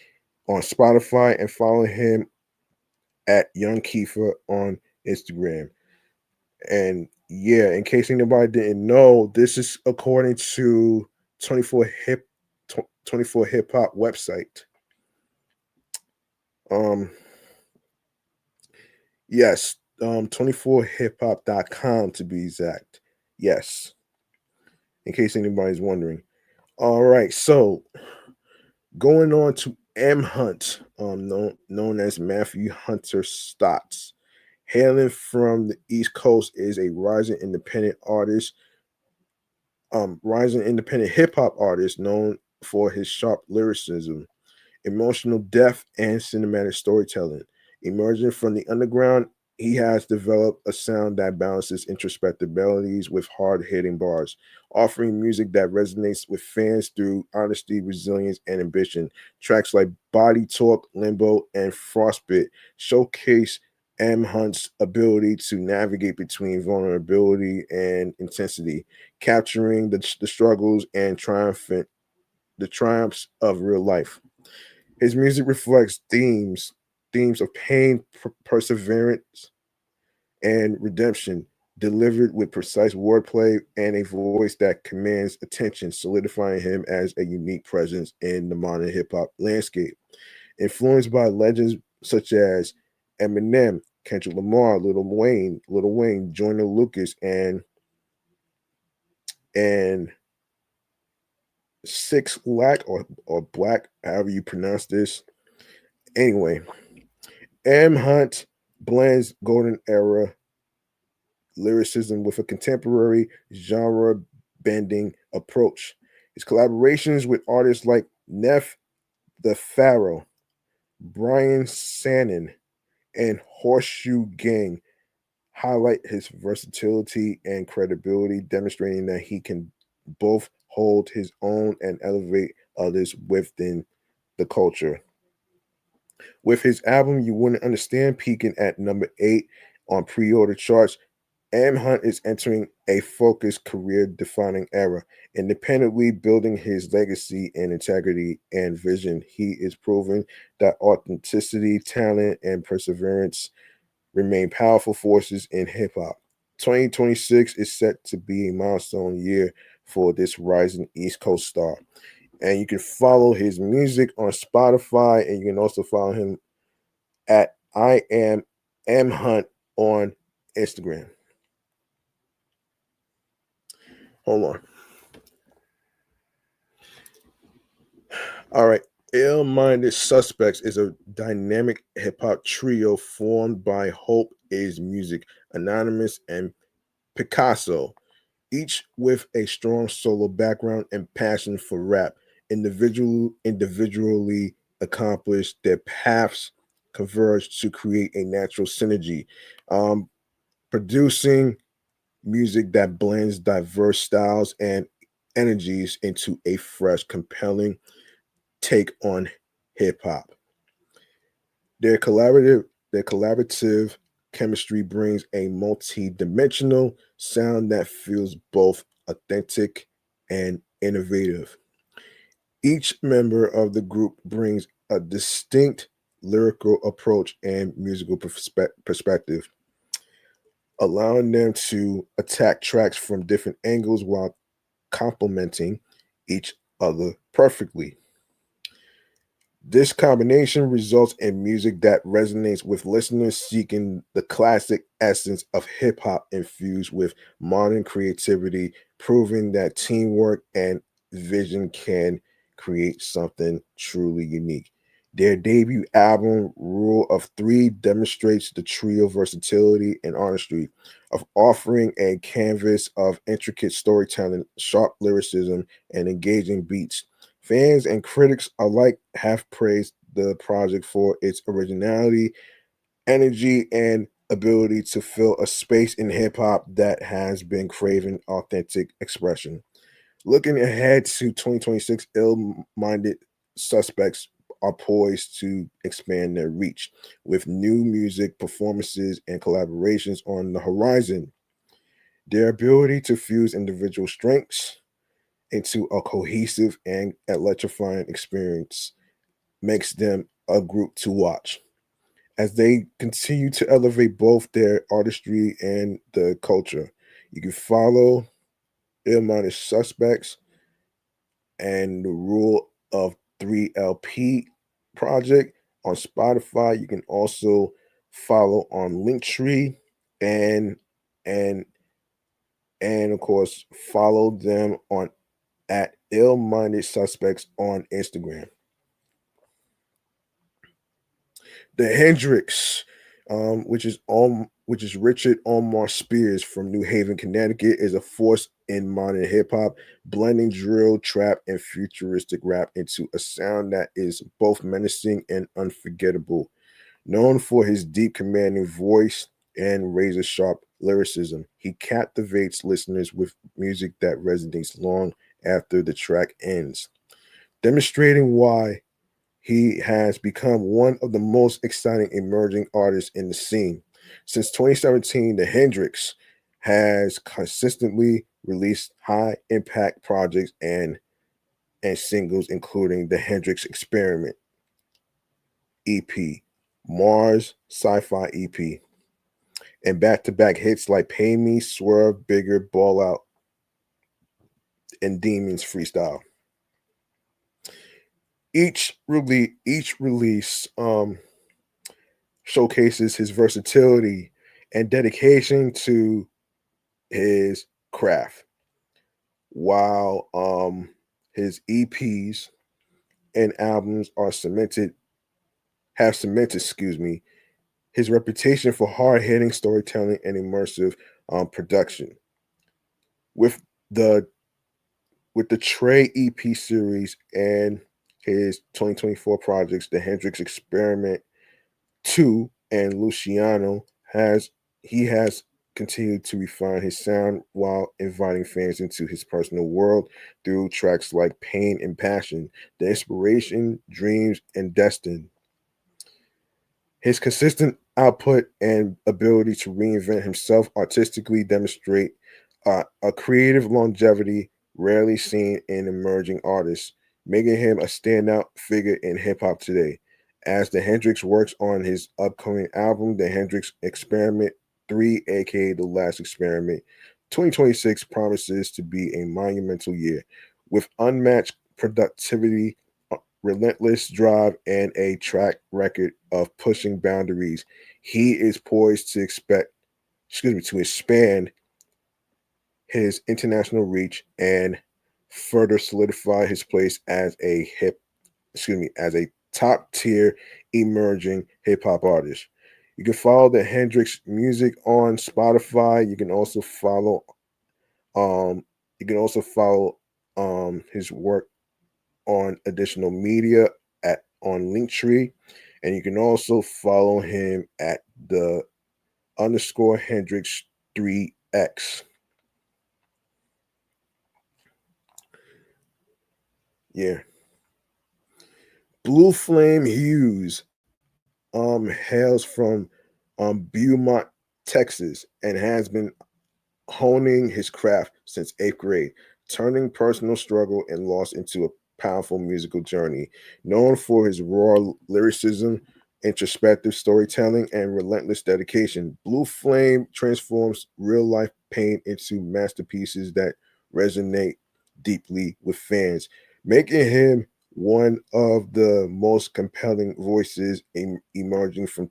B: on Spotify and follow him at Young Kiefer on Instagram. And yeah, in case anybody didn't know, this is according to 24 Hip 24 Hip Hop website. Um yes, 24hiphop.com to be exact. Yes, in case anybody's wondering. All right, so going on to M Hunt, known as Matthew Hunter Stotts. Hailing from the East Coast, is a rising independent hip hop artist known for his sharp lyricism, emotional depth, and cinematic storytelling. Emerging from the underground, he has developed a sound that balances introspective melodies with hard hitting bars, offering music that resonates with fans through honesty, resilience, and ambition. Tracks like Body Talk, Limbo, and Frostbit showcase M. Hunt's ability to navigate between vulnerability and intensity, capturing the struggles and the triumphs of real life. His music reflects themes of pain, perseverance, and redemption, delivered with precise wordplay and a voice that commands attention, solidifying him as a unique presence in the modern hip hop landscape. Influenced by legends such as Eminem, Kendrick Lamar, Little Wayne, Joyner Lucas, and Six Lack or Black, however you pronounce this. Anyway, M. Hunt blends golden era lyricism with a contemporary genre bending approach. His collaborations with artists like Neff the Pharaoh, Brian Sannon, and Horseshoe Gang highlight his versatility and credibility, demonstrating that he can both hold his own and elevate others within the culture. With his album You Wouldn't Understand peaking at number 8 on pre-order charts, M. Hunt is entering a focused career defining era. Independently building his legacy and integrity and vision, he is proving that authenticity, talent, and perseverance remain powerful forces in hip hop. 2026 is set to be a milestone year for this rising East Coast star. And you can follow his music on Spotify, and you can also follow him at I am M Hunt on Instagram. Hold on. All right. Ill Minded Suspects is a dynamic hip hop trio formed by Hope is Music, Anonymous, and Picasso, each with a strong solo background and passion for rap. Individually accomplished, their paths converge to create a natural synergy, um, producing music that blends diverse styles and energies into a fresh, compelling take on hip hop. Their collaborative chemistry brings a multi-dimensional sound that feels both authentic and innovative. Each member of the group brings a distinct lyrical approach and musical perspective, allowing them to attack tracks from different angles while complementing each other perfectly. This combination results in music that resonates with listeners seeking the classic essence of hip hop infused with modern creativity, proving that teamwork and vision can create something truly unique. Their debut album, Rule of Three, demonstrates the trio versatility and artistry of offering a canvas of intricate storytelling, sharp lyricism, and engaging beats. Fans and critics alike have praised the project for its originality, energy, and ability to fill a space in hip hop that has been craving authentic expression. Looking ahead to 2026, ill minded suspects are poised to expand their reach with new music, performances, and collaborations on the horizon. Their ability to fuse individual strengths into a cohesive and electrifying experience makes them a group to watch as they continue to elevate both their artistry and the culture. You can follow Ill Minus Suspects and the Rule of 3 LP project on Spotify. You can also follow on Linktree and and and of course follow them on at ill-minded suspects on Instagram. The Hendrix, which is Richard Omar Spears from New Haven, Connecticut, is a force in modern hip hop, blending drill, trap, and futuristic rap into a sound that is both menacing and unforgettable. Known for his deep, commanding voice and razor sharp lyricism, he captivates listeners with music that resonates long after the track ends, demonstrating why he has become one of the most exciting emerging artists in the scene. Since 2017, the Hendrix has consistently released high impact projects and singles, including the Hendrix Experiment EP, Mars Sci Fi EP, and back to back hits like Pay Me, Swerve, Bigger, Ball Out, and Demons Freestyle. Each release showcases his versatility and dedication to his craft, while his EPs and albums are cemented have cemented, his reputation for hard-hitting storytelling and immersive production. With the with the Trey EP series and his 2024 projects, the Hendrix Experiment 2 and Luciano has he has continued to refine his sound while inviting fans into his personal world through tracks like Pain and Passion, The Inspiration, Dreams, and Destin. His consistent output and ability to reinvent himself artistically demonstrate a creative longevity rarely seen in emerging artists, making him a standout figure in hip hop today. As the Hendrix works on his upcoming album, The Hendrix Experiment 3, aka The Last Experiment, 2026 promises to be a monumental year with unmatched productivity, relentless drive, and a track record of pushing boundaries. He is poised to to expand his international reach and further solidify his place as as a top tier emerging hip hop artist. You can follow the Hendrix music on Spotify. Um you can also follow his work on additional media at on Linktree, and you can also follow him at the underscore Hendrix 3X. Yeah. Blue Flame Hughes hails from Beaumont, Texas, and has been honing his craft since eighth grade, turning personal struggle and loss into a powerful musical journey. Known for his raw lyricism, introspective storytelling, and relentless dedication, Blue Flame transforms real life pain into masterpieces that resonate deeply with fans, making him one of the most compelling voices emerging from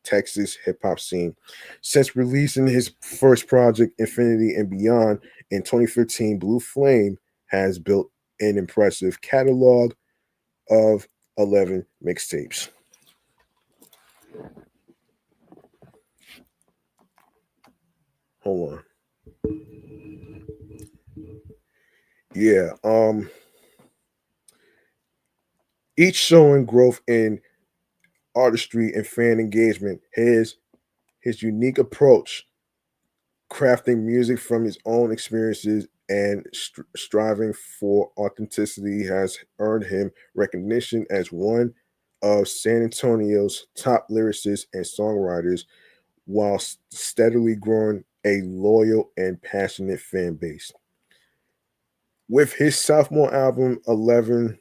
B: Texas hip hop scene. Since releasing his first project, Infinity and Beyond, in 2015, Blue Flame has built an impressive catalog of 11 mixtapes. Hold on. Yeah. Each showing growth in artistry and fan engagement. His unique approach, crafting music from his own experiences and striving for authenticity, has earned him recognition as one of San Antonio's top lyricists and songwriters, while steadily growing a loyal and passionate fan base. With his sophomore album 11,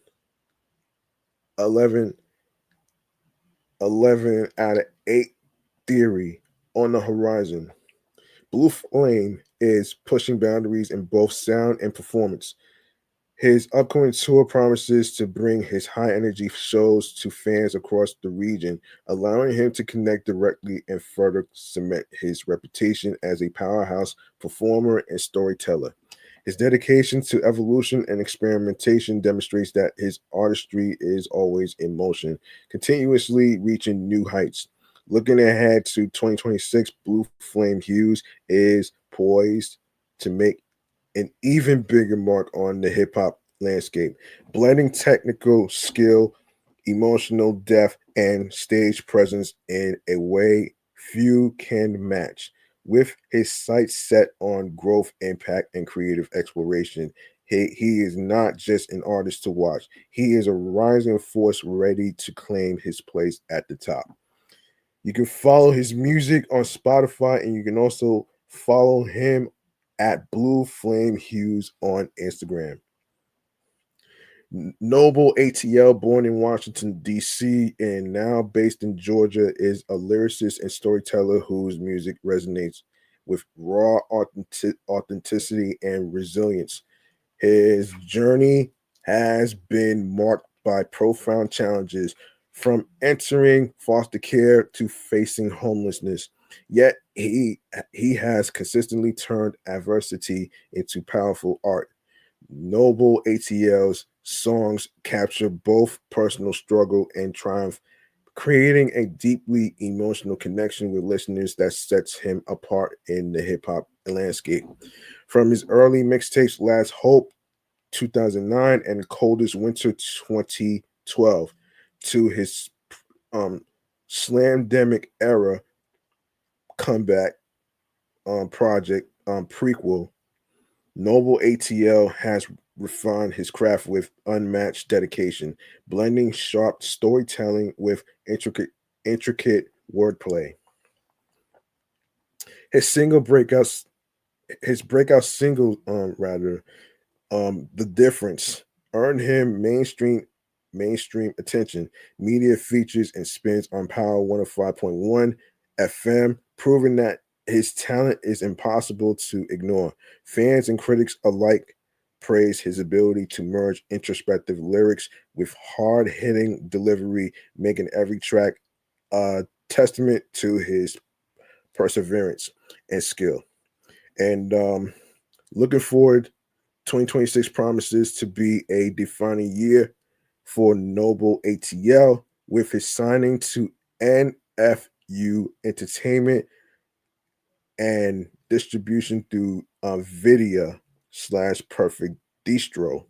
B: 11 out of 8 Theory on the horizon, Blue Flame is pushing boundaries in both sound and performance. His upcoming tour promises to bring his high energy shows to fans across the region, allowing him to connect directly and further cement his reputation as a powerhouse performer and storyteller. His dedication to evolution and experimentation demonstrates that his artistry is always in motion, continuously reaching new heights. Looking ahead to 2026, Blue Flame Hughes is poised to make an even bigger mark on the hip hop landscape, blending technical skill, emotional depth, and stage presence in a way few can match. With his sights set on growth, impact, and creative exploration, he is not just an artist to watch. He is a rising force ready to claim his place at the top. You can follow his music on Spotify, and you can also follow him at Blue Flame Hughes on Instagram. Noble ATL, born in Washington, D.C., and now based in Georgia, is a lyricist and storyteller whose music resonates with raw authenticity and resilience. His journey has been marked by profound challenges, from entering foster care to facing homelessness. Yet he has consistently turned adversity into powerful art. Noble ATL's songs capture both personal struggle and triumph, creating a deeply emotional connection with listeners that sets him apart in the hip hop landscape. From his early mixtapes, Last Hope 2009 and Coldest Winter 2012, to his um, Slamdemic era comeback project prequel, Noble ATL has refined his craft with unmatched dedication, blending sharp storytelling with intricate wordplay. His single breakouts, his breakout single, The Difference, earned him mainstream attention, media features, and spins on Power 105.1 FM, proving that his talent is impossible to ignore. Fans and critics alike praise his ability to merge introspective lyrics with hard-hitting delivery, making every track a testament to his perseverance and skill. And looking forward, 2026 promises to be a defining year for Noble ATL, with his signing to NFU Entertainment and distribution through Vidya slash Perfect Distro.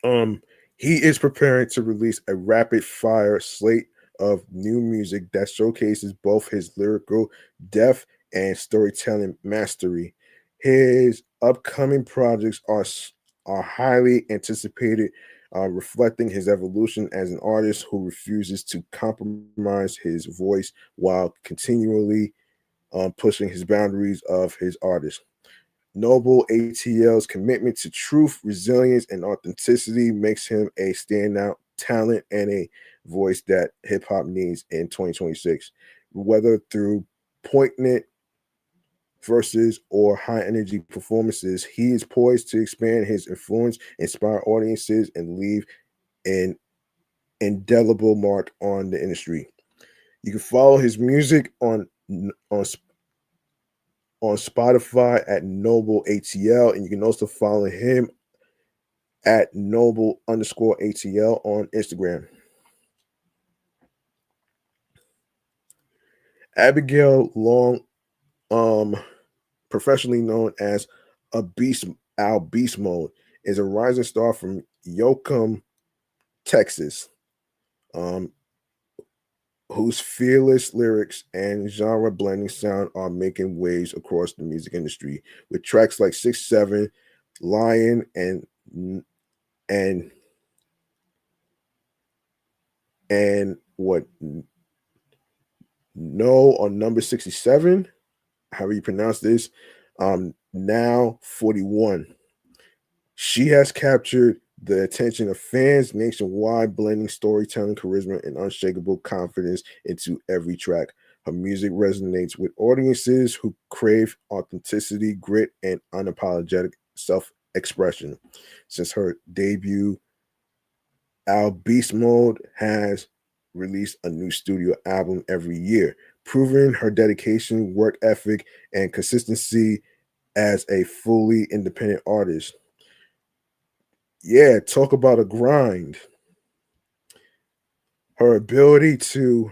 B: Um, he is preparing to release a rapid fire slate of new music that showcases both his lyrical depth and storytelling mastery. His upcoming projects are highly anticipated, reflecting his evolution as an artist who refuses to compromise his voice while continually pushing his boundaries of his artist. Noble ATL's commitment to truth, resilience, and authenticity makes him a standout talent and a voice that hip hop needs in 2026. Whether through poignant verses or high energy performances, he is poised to expand his influence, inspire audiences, and leave an indelible mark on the industry. You can follow his music on on Spotify at Noble ATL, and you can also follow him at Noble underscore ATL on Instagram. Abigail Long, um, professionally known as a Beast Al Beast Mode, is a rising star from Yoakum, Texas, um, whose fearless lyrics and genre blending sound are making waves across the music industry with tracks like 6'7", Lion, and and what no on number 67, however you pronounce this, now 41. She has captured the attention of fans nationwide, blending storytelling, charisma, and unshakable confidence into every track. Her music resonates with audiences who crave authenticity, grit, and unapologetic self expression. Since her debut, Al Beast Mode has released a new studio album every year, proving her dedication, work ethic, and consistency as a fully independent artist. Yeah, talk about a grind. Her ability to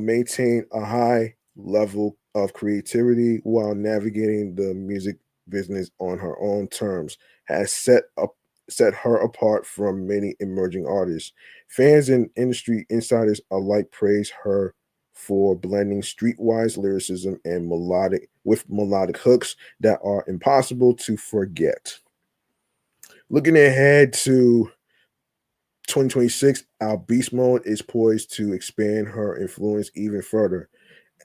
B: maintain a high level of creativity while navigating the music business on her own terms has set her apart from many emerging artists. Fans and industry insiders alike praise her for blending streetwise lyricism and melodic hooks that are impossible to forget. Looking ahead to 2026, our Beast Mode is poised to expand her influence even further.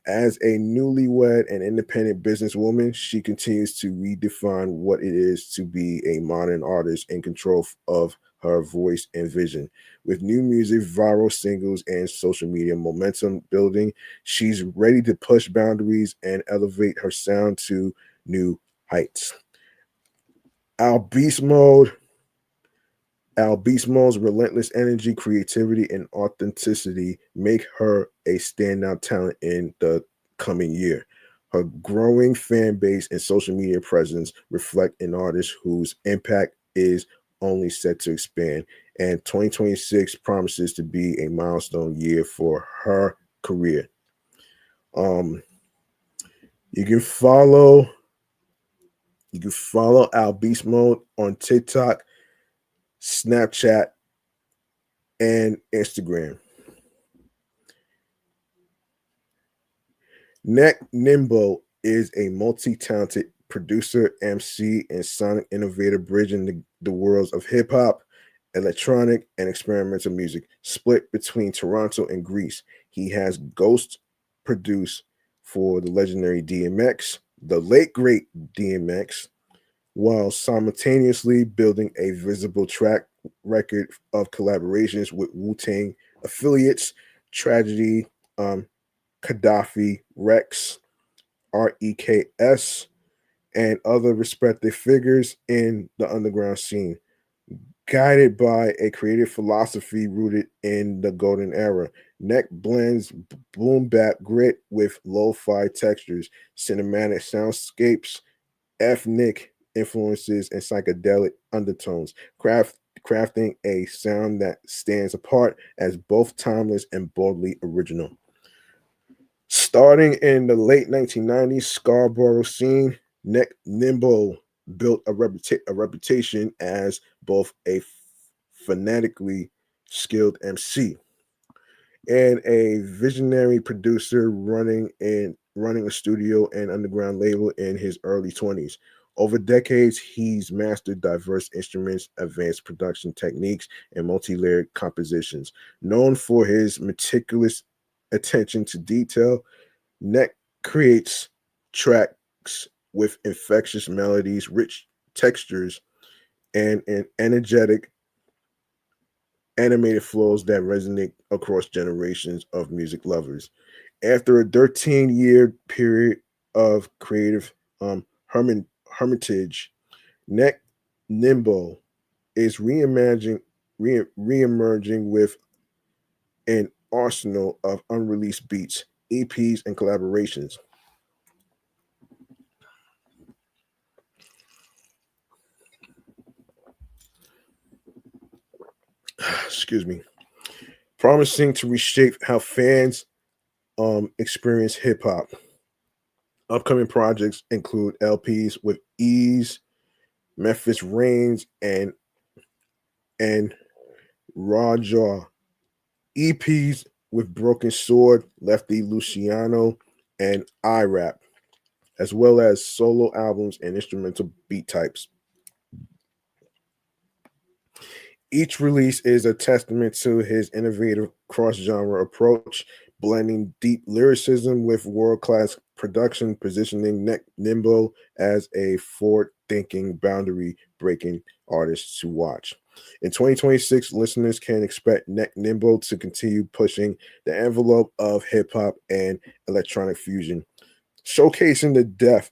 B: As a newlywed and independent businesswoman, she continues to redefine what it is to be a modern artist in control of her voice and vision. With new music, viral singles, and social media momentum building, she's ready to push boundaries and elevate her sound to new heights. Our Beast Mode Al Beast Mode's relentless energy, creativity, and authenticity make her a standout talent in the coming year. Her growing fan base and social media presence reflect an artist whose impact is only set to expand, and 2026 promises to be a milestone year for her career. Um, you can follow Al Beast Mode on TikTok, Snapchat, and Instagram. Neck Nimbo is a multi-talented producer, MC, and sonic innovator bridging the worlds of hip hop, electronic, and experimental music. Split between Toronto and Greece, he has ghost produced for the legendary DMX, the late great DMX, while simultaneously building a visible track record of collaborations with Wu Tang affiliates, Tragedy, um, Gaddafi, Rex, REKS, and other respected figures in the underground scene. Guided by a creative philosophy rooted in the golden era, Neck blends boom bap grit with lo-fi textures, cinematic soundscapes, ethnic influences, and psychedelic undertones, crafting a sound that stands apart as both timeless and boldly original. Starting in the late 1990s Scarborough scene, Neck Nimbo built a reputation as both a phonetically skilled MC and a visionary producer running a studio and underground label in his early 20s. Over decades, he's mastered diverse instruments, advanced production techniques, and multi-layered compositions. Known for his meticulous attention to detail, Neck creates tracks with infectious melodies, rich textures, and an energetic animated flows that resonate across generations of music lovers. After a 13-year period of creative hermitage, Neck Nimbo is reemerging with an arsenal of unreleased beats, EPs, and collaborations. Excuse me. Promising to reshape how fans experience hip hop. Upcoming projects include LPs with Ease, Memphis Reigns, and Raja. EPs with Broken Sword, Lefty Luciano, and iRap, as well as solo albums and instrumental beat types. Each release is a testament to his innovative cross genre approach, blending deep lyricism with world class production, positioning Neck Nimbo as a forward thinking, boundary breaking artist to watch. In 2026, listeners can expect Neck Nimbo to continue pushing the envelope of hip hop and electronic fusion, showcasing the depth,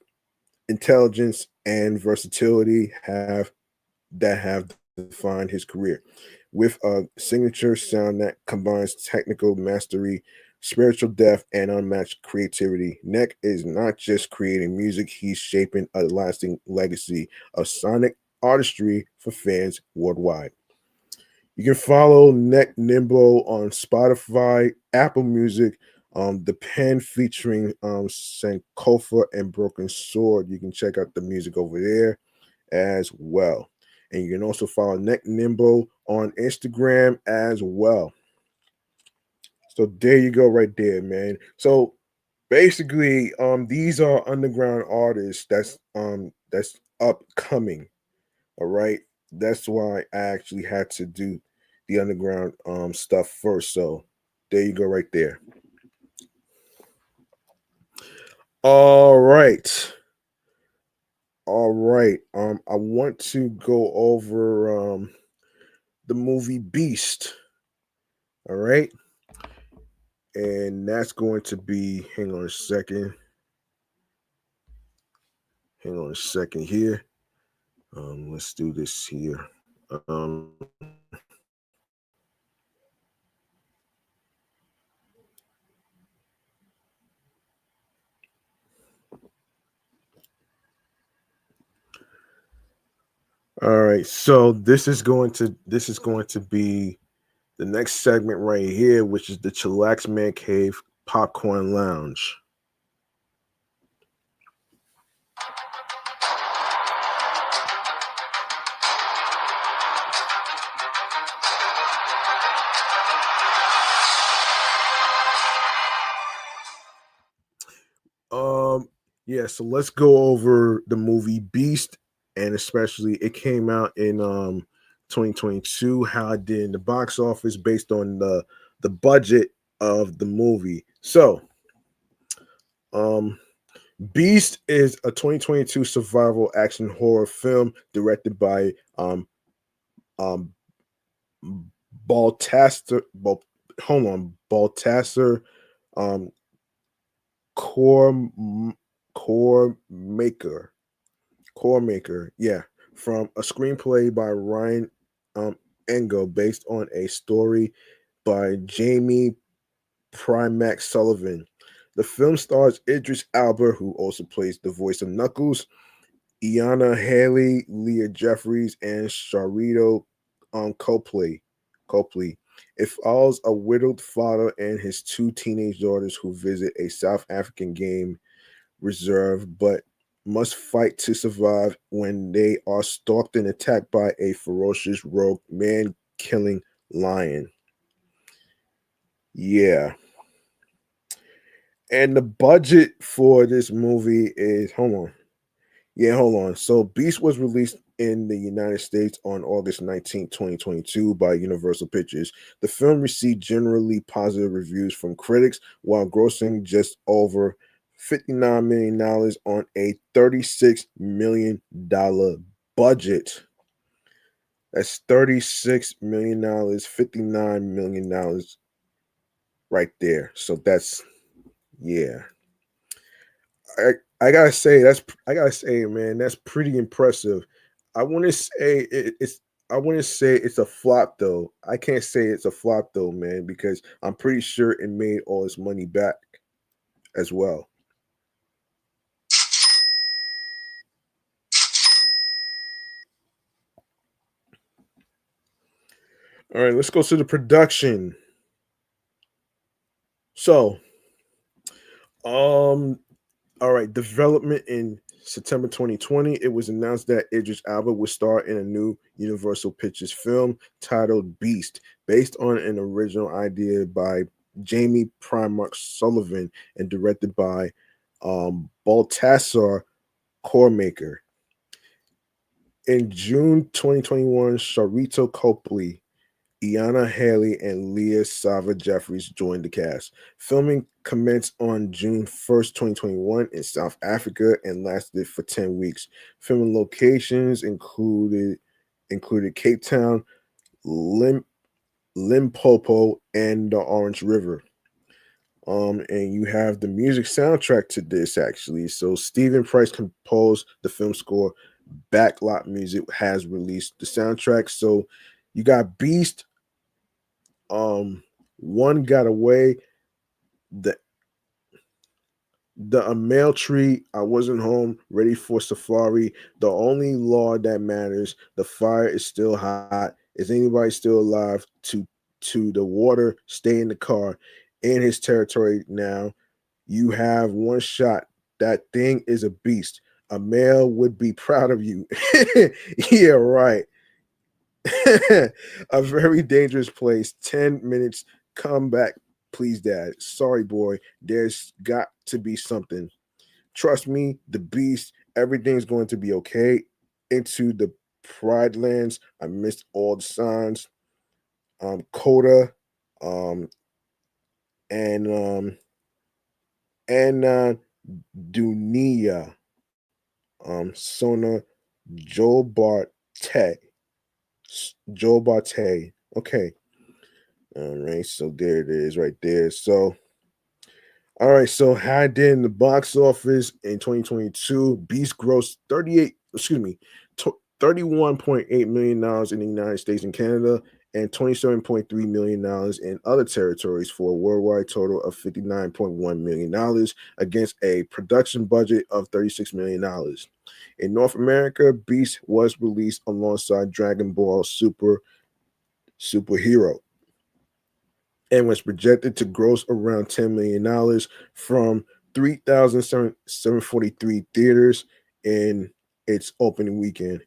B: intelligence, and versatility have defined his career. With a signature sound that combines technical mastery, spiritual depth, and unmatched creativity, Neck is not just creating music, he's shaping a lasting legacy of sonic artistry for fans worldwide. You can follow Neck Nimbo on Spotify, Apple Music, The Pen featuring Sankofa and Broken Sword. You can check out the music over there as well. And you can also follow Neck Nimbo on Instagram as well. So there you go, right there, man. So basically, these are underground artists that's upcoming. All right. That's why I actually had to do the underground stuff first. So there you go, right there. All right. All right. I want to go over the movie Beast. All right. And that's going to be, hang on a second. Hang on a second here. Let's do this here. All right. So this is going to be the next segment right here, which is the Chillax Man Cave Popcorn Lounge. Um, yeah, so let's go over the movie Beast, and especially it came out in 2022, how it did in the box office based on the budget of the movie. So, um Beast is a 2022 survival action horror film directed by um Baltasar hold on, Baltasar um core core maker core maker, yeah, from a screenplay by Ryan um Engo based on a story by Jamie Primack Sullivan. The film stars Idris Elba, who also plays the voice of Knuckles, Iana Haley, Leah Jeffries, and Sharito Copley. It follows a widowed father and his two teenage daughters who visit a South African game reserve but must fight to survive when they are stalked and attacked by a ferocious rogue man killing lion. Yeah. And the budget for this movie is, hold on. Yeah, hold on. So Beast was released in the United States on August 19th, 2022 by Universal Pictures. The film received generally positive reviews from critics while grossing just over $59 million on a $36 million budget. That's $36 million, $59 million right there. So that's yeah. I, I gotta say, man, that's pretty impressive. I want to say it's I want to say it's a flop though. I can't say it's a flop though, man, because I'm pretty sure it made all its money back as well. All right, let's go to the production. So, um, all right, development in September 2020, it was announced that Idris Elba would star in a new Universal Pictures film titled Beast, based on an original idea by Jamie Primark Sullivan and directed by Baltasar Cormaker. In June 2021, Sharito Copley, Iana Haley, and Leah Sava Jeffries joined the cast. Filming commenced on June 1st, 2021 in South Africa and lasted for 10 weeks. Filming locations included Cape Town, Lim, Limpopo, and the Orange River. And you have the music soundtrack to this actually. So Stephen Price composed the film score. Backlot Music has released the soundtrack. So you got Beast, One Got Away, the Mail Tree, I Wasn't Home, Ready for Safari, The Only Law That Matters, The Fire Is Still Hot, Is Anybody Still Alive, to The Water, Stay in the Car, In His Territory Now, You Have One Shot, That Thing Is a Beast, A Male Would Be Proud of You. Yeah, right. A Very Dangerous Place, 10 minutes, Come Back, Please Dad, Sorry Boy, There's Got to Be Something, Trust Me, The Beast, Everything's Going to Be Okay, Into the Pride Lands, I Missed All the Signs, Coda, um, and Dunia, Sona, Joe Barte, Joe Barte. Okay, all right, so there it is right there. So all right, so how it did in the box office in 2022, Beast grossed 31.8 million dollars in the United States and Canada and 27.3 million dollars in other territories for a worldwide total of 59.1 million dollars against a production budget of 36 million dollars. In North America, Beast was released alongside Dragon Ball Superhero and was projected to gross around $10 million from 3,743 theaters in its opening weekend.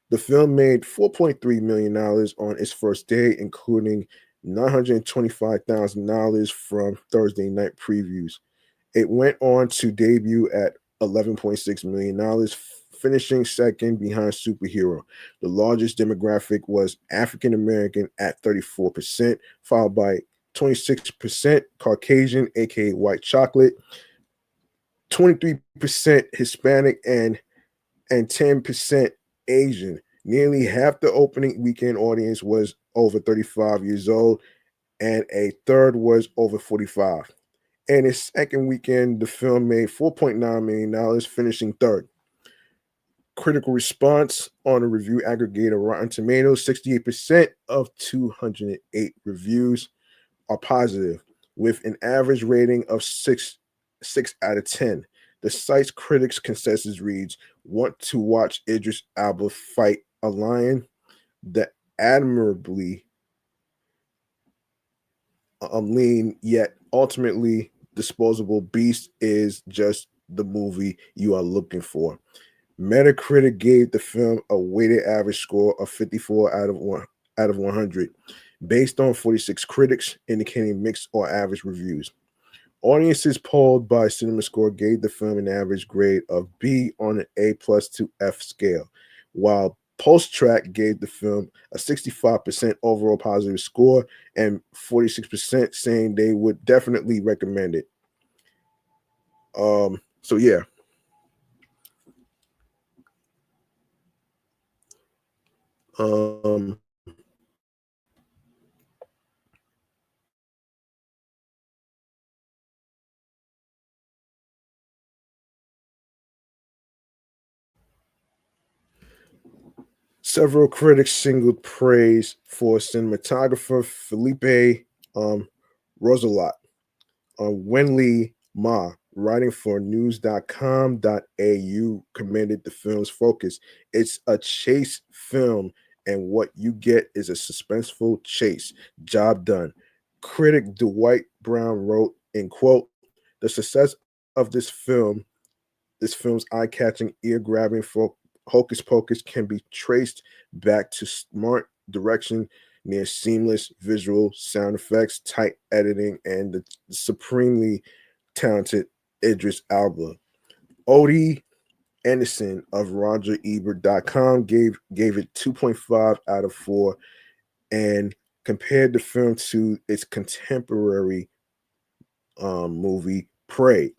B: The film made $4.3 million on its first day, including $925,000 from Thursday night previews. It went on to debut at $11.6 million, finishing second behind Superhero. The largest demographic was African American at 34%, followed by 26% Caucasian, aka white chocolate, 23% Hispanic, and 10% Asian. Nearly half the opening weekend audience was over 35 years old, and a third was over 45. And its second weekend, the film made $4.9 million, finishing third. Critical response on a review aggregator Rotten Tomatoes, 68% of 208 reviews are positive, with an average rating of 6 out of 10. The site's critics consensus reads, "Want to watch Idris Elba fight a lion? The admirably lean yet ultimately disposable beast is just the movie you are looking for." Metacritic gave the film a weighted average score of 54 out of 100, based on 46 critics indicating mixed or average reviews. Audiences polled by CinemaScore gave the film an average grade of B on an A plus to F scale, while Post-Track gave the film a 65% overall positive score and 46% saying they would definitely recommend it. So yeah. Um Several critics singled praise for cinematographer Felipe Rosalot. Wenli Ma, writing for news.com.au, commended the film's focus. It's a chase film, and what you get is a suspenseful chase. Job done. Critic Dwight Brown wrote, in quote, the success of this film's eye-catching, ear-grabbing hocus pocus can be traced back to smart direction, near seamless visual sound effects, tight editing, and the supremely talented Idris Elba. Odie Anderson of RogerEbert.com gave it 2.5 out of 4 and compared the film to its contemporary movie Prey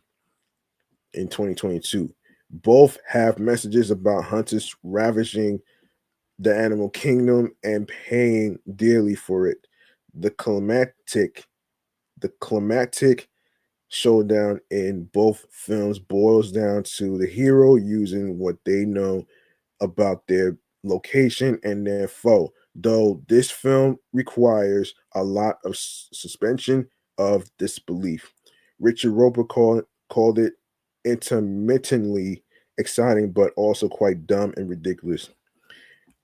B: in 2022. Both have messages about hunters ravaging the animal kingdom and paying dearly for it. The climactic showdown in both films boils down to the hero using what they know about their location and their foe. Though this film requires a lot of suspension of disbelief. Richard Roper called it intermittently exciting, but also quite dumb and ridiculous.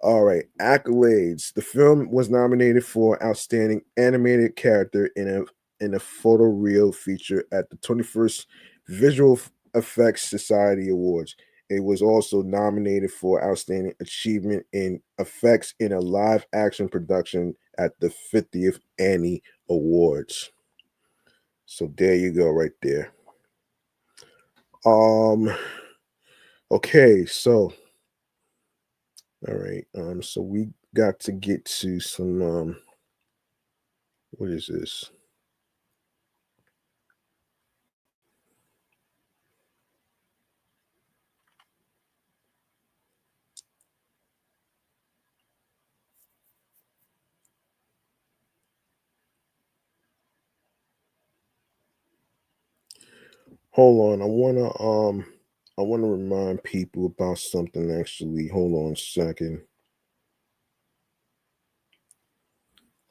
B: All right, accolades. The film was nominated for Outstanding Animated Character in a photoreal feature at the 21st Visual Effects Society Awards. It was also nominated for Outstanding Achievement in Effects in a Live Action Production at the 50th Annie Awards. So there you go, right there. Okay, so all right, so we got to get to some what is this? Hold on, I wanna remind people about something actually. Hold on a second.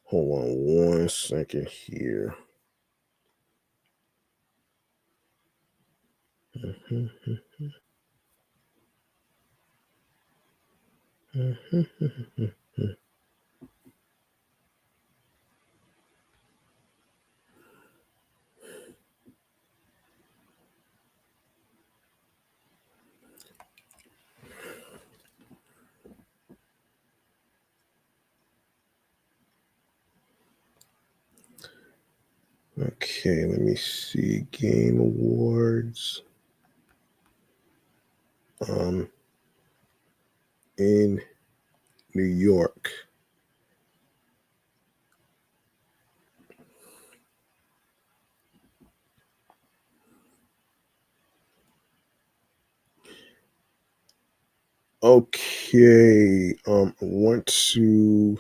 B: Hold on 1 second here. Okay, let me see. Game Awards. In New York. Okay. I want to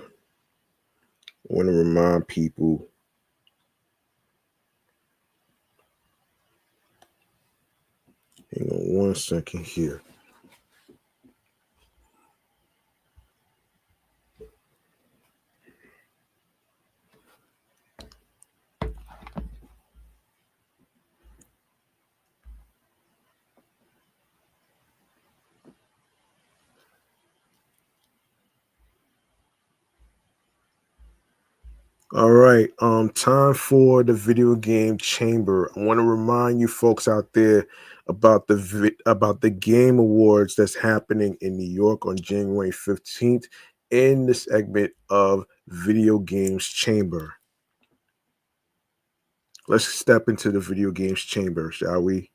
B: remind people. Hang on 1 second here. All right, time for the video game chamber. I want to remind you folks out there about about the game awards that's happening in New York on January 15th in the segment of video games chamber. let's step into the video games chamber, shall we?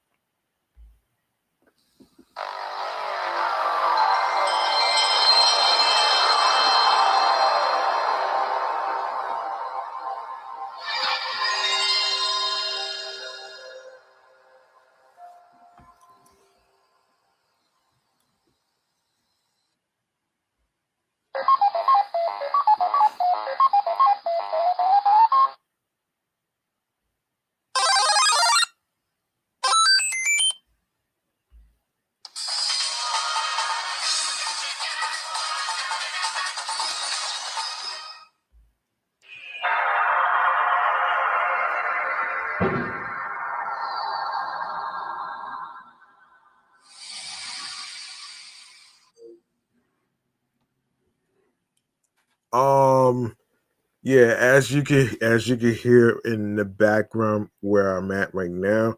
B: Um, yeah, as you can hear in the background where I'm at right now,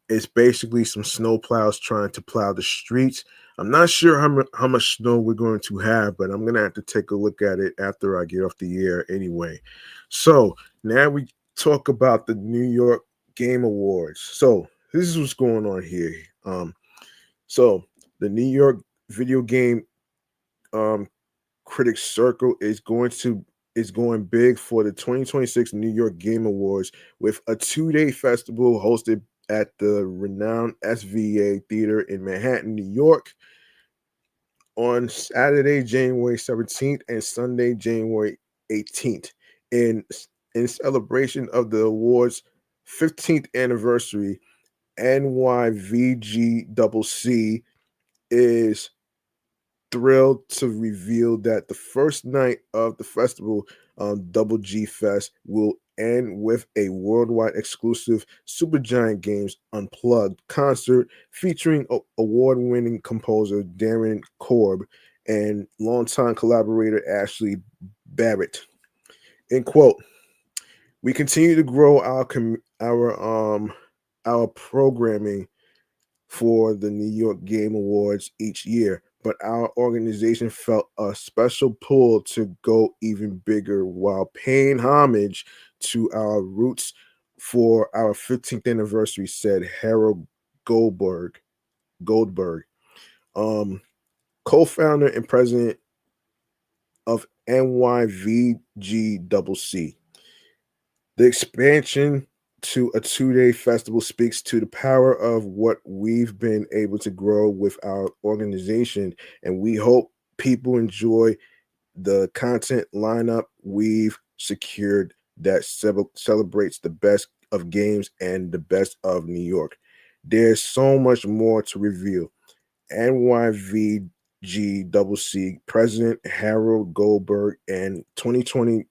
B: it's basically some snow plows trying to plow the streets. I'm not sure how much snow we're going to have, but I'm gonna have to take a look at it after I get off the air anyway. So now we talk about the New York Game Awards. So this is what's going on here. So the New York Video Game um Critics Circle is going big for the 2026 New York Game Awards with a 2-day festival hosted at the renowned SVA Theater in Manhattan, New York on Saturday, January 17th and Sunday, January 18th. In in celebration of the awards' 15th anniversary, NYVGCC is thrilled to reveal that the first night of the festival, Double G Fest, will end with a worldwide exclusive Supergiant Games Unplugged concert featuring award-winning composer Darren Korb and longtime collaborator Ashley Barrett. End quote. We continue to grow our programming for the New York Game Awards each year, but our organization felt a special pull to go even bigger while paying homage to our roots for our 15th anniversary, said Harold Goldberg. Goldberg, um, co-founder and president of NYVGCC. The expansion to a 2-day festival speaks to the power of what we've been able to grow with our organization, and we hope people enjoy the content lineup we've secured that celebrates the best of games and the best of New York. There's so much more to reveal. NYVGCC President Harold Goldberg and 2020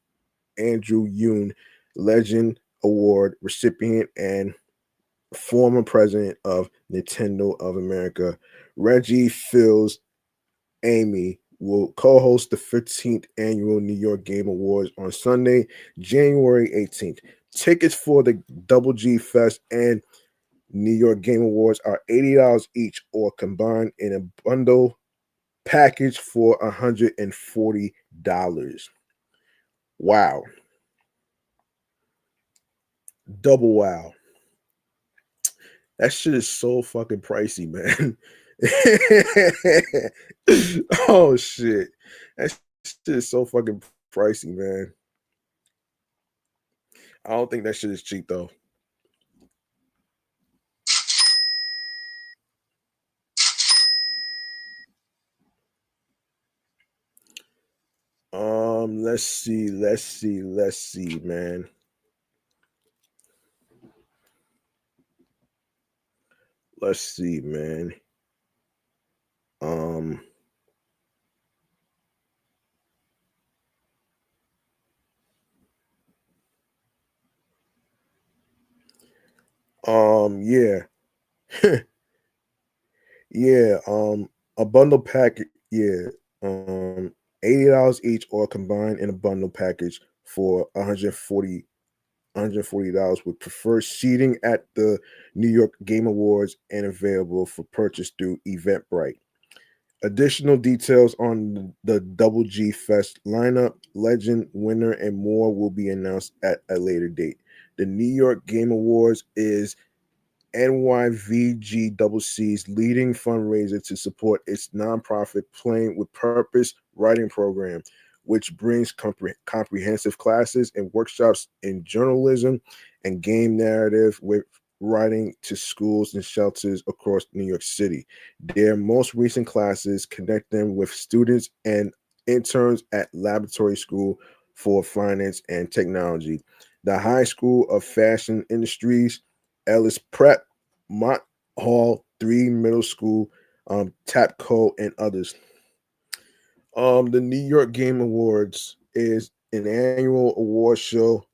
B: Andrew Yoon Legend Award recipient and former president of Nintendo of America, Reggie Fils Amy, will co-host the 15th annual New York Game Awards on Sunday, January 18th. Tickets for the Double G Fest and New York Game Awards are $80 each or combined in a bundle package for $140. Wow. Double wow. That shit is so fucking pricey, man. Oh shit. That shit is so fucking pricey, man. I don't think that shit is cheap though. Let's see, man. Let's see, man. Um, yeah. Yeah, a bundle package, yeah. $80 each or combined in a bundle package for $140 with preferred seating at the New York Game Awards and available for purchase through Eventbrite. Additional details on the Double G Fest lineup, legend, winner, and more will be announced at a later date. The New York Game Awards is NYVGCC's leading fundraiser to support its nonprofit Playing with Purpose writing program, which brings comprehensive classes and workshops in journalism and game narrative with writing to schools and shelters across New York City. Their most recent classes connect them with students and interns at Laboratory School for Finance and Technology, the High School of Fashion Industries, Ellis Prep, Mott Hall 3 Middle School, Tapco, and others. The New York Game Awards is an annual award show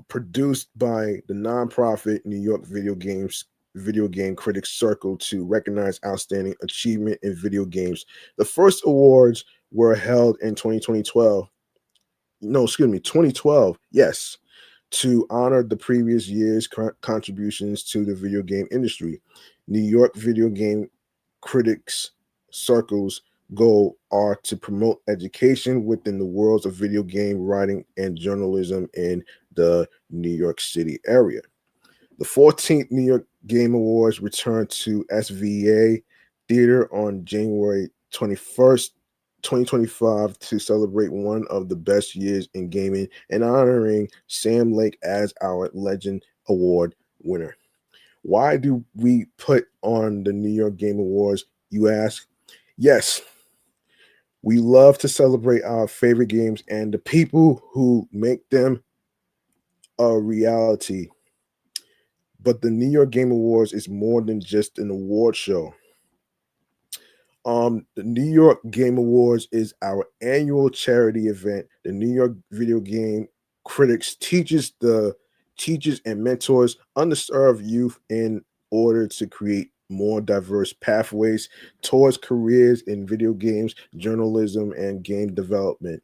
B: produced by the nonprofit New York Video Game Critics Circle to recognize outstanding achievement in video games. The first awards were held in 2012. No, excuse me, 2012. Yes, to honor the previous year's contributions to the video game industry. New York Video Game Critics Circle's goal are to promote education within the worlds of video game writing and journalism in the New York City area. The 14th New York Game Awards returned to SVA Theater on January 21st, 2025 to celebrate one of the best years in gaming and honoring Sam Lake as our Legend Award winner. Why do we put on the New York Game Awards, you ask? Yes, we love to celebrate our favorite games and the people who make them a reality. But the New York Game Awards is more than just an award show. The New York Game Awards is our annual charity event. The New York Video Game Critics teachers and mentors underserved youth in order to create more diverse pathways towards careers in video games, journalism, and game development.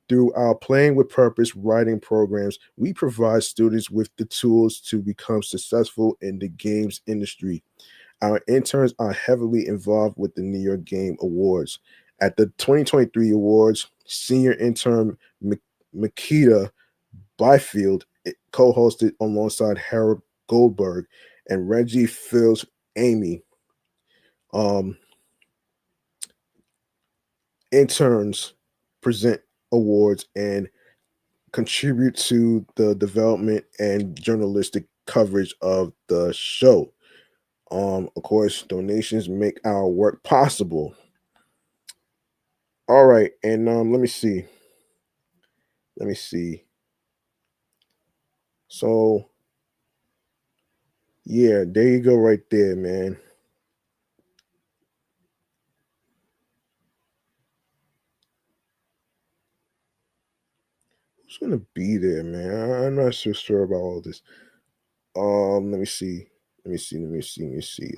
B: Through our Playing with Purpose writing programs, we provide students with the tools to become successful in the games industry. Our interns are heavily involved with the New York Game Awards. At the 2023 awards, senior intern Makita Byfield co-hosted alongside Harold Goldberg and Reggie Fils Amy. Um, Interns present awards and contribute to the development and journalistic coverage of the show. Of course, donations make our work possible. All right, and let me see. Let me see. So, yeah, there you go, right there, man. Who's gonna be there, man? I'm not so sure about all this. Let me see. Let me see. Let me see. Let me see.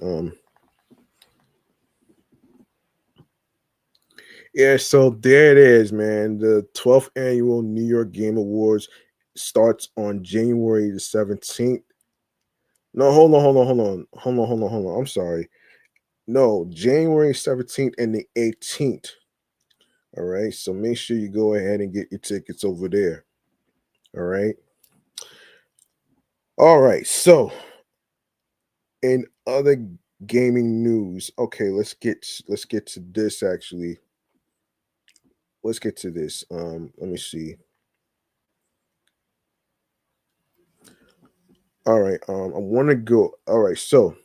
B: Yeah, so there it is, man. The 12th annual New York Game Awards starts on January the 17th. No, hold on. I'm sorry. No, January 17th and the 18th. All right. So make sure you go ahead and get your tickets over there. All right. All right. So in other gaming news, okay, let's get to this actually. Let's get to this. Let me see. All right. I want to go. All right. So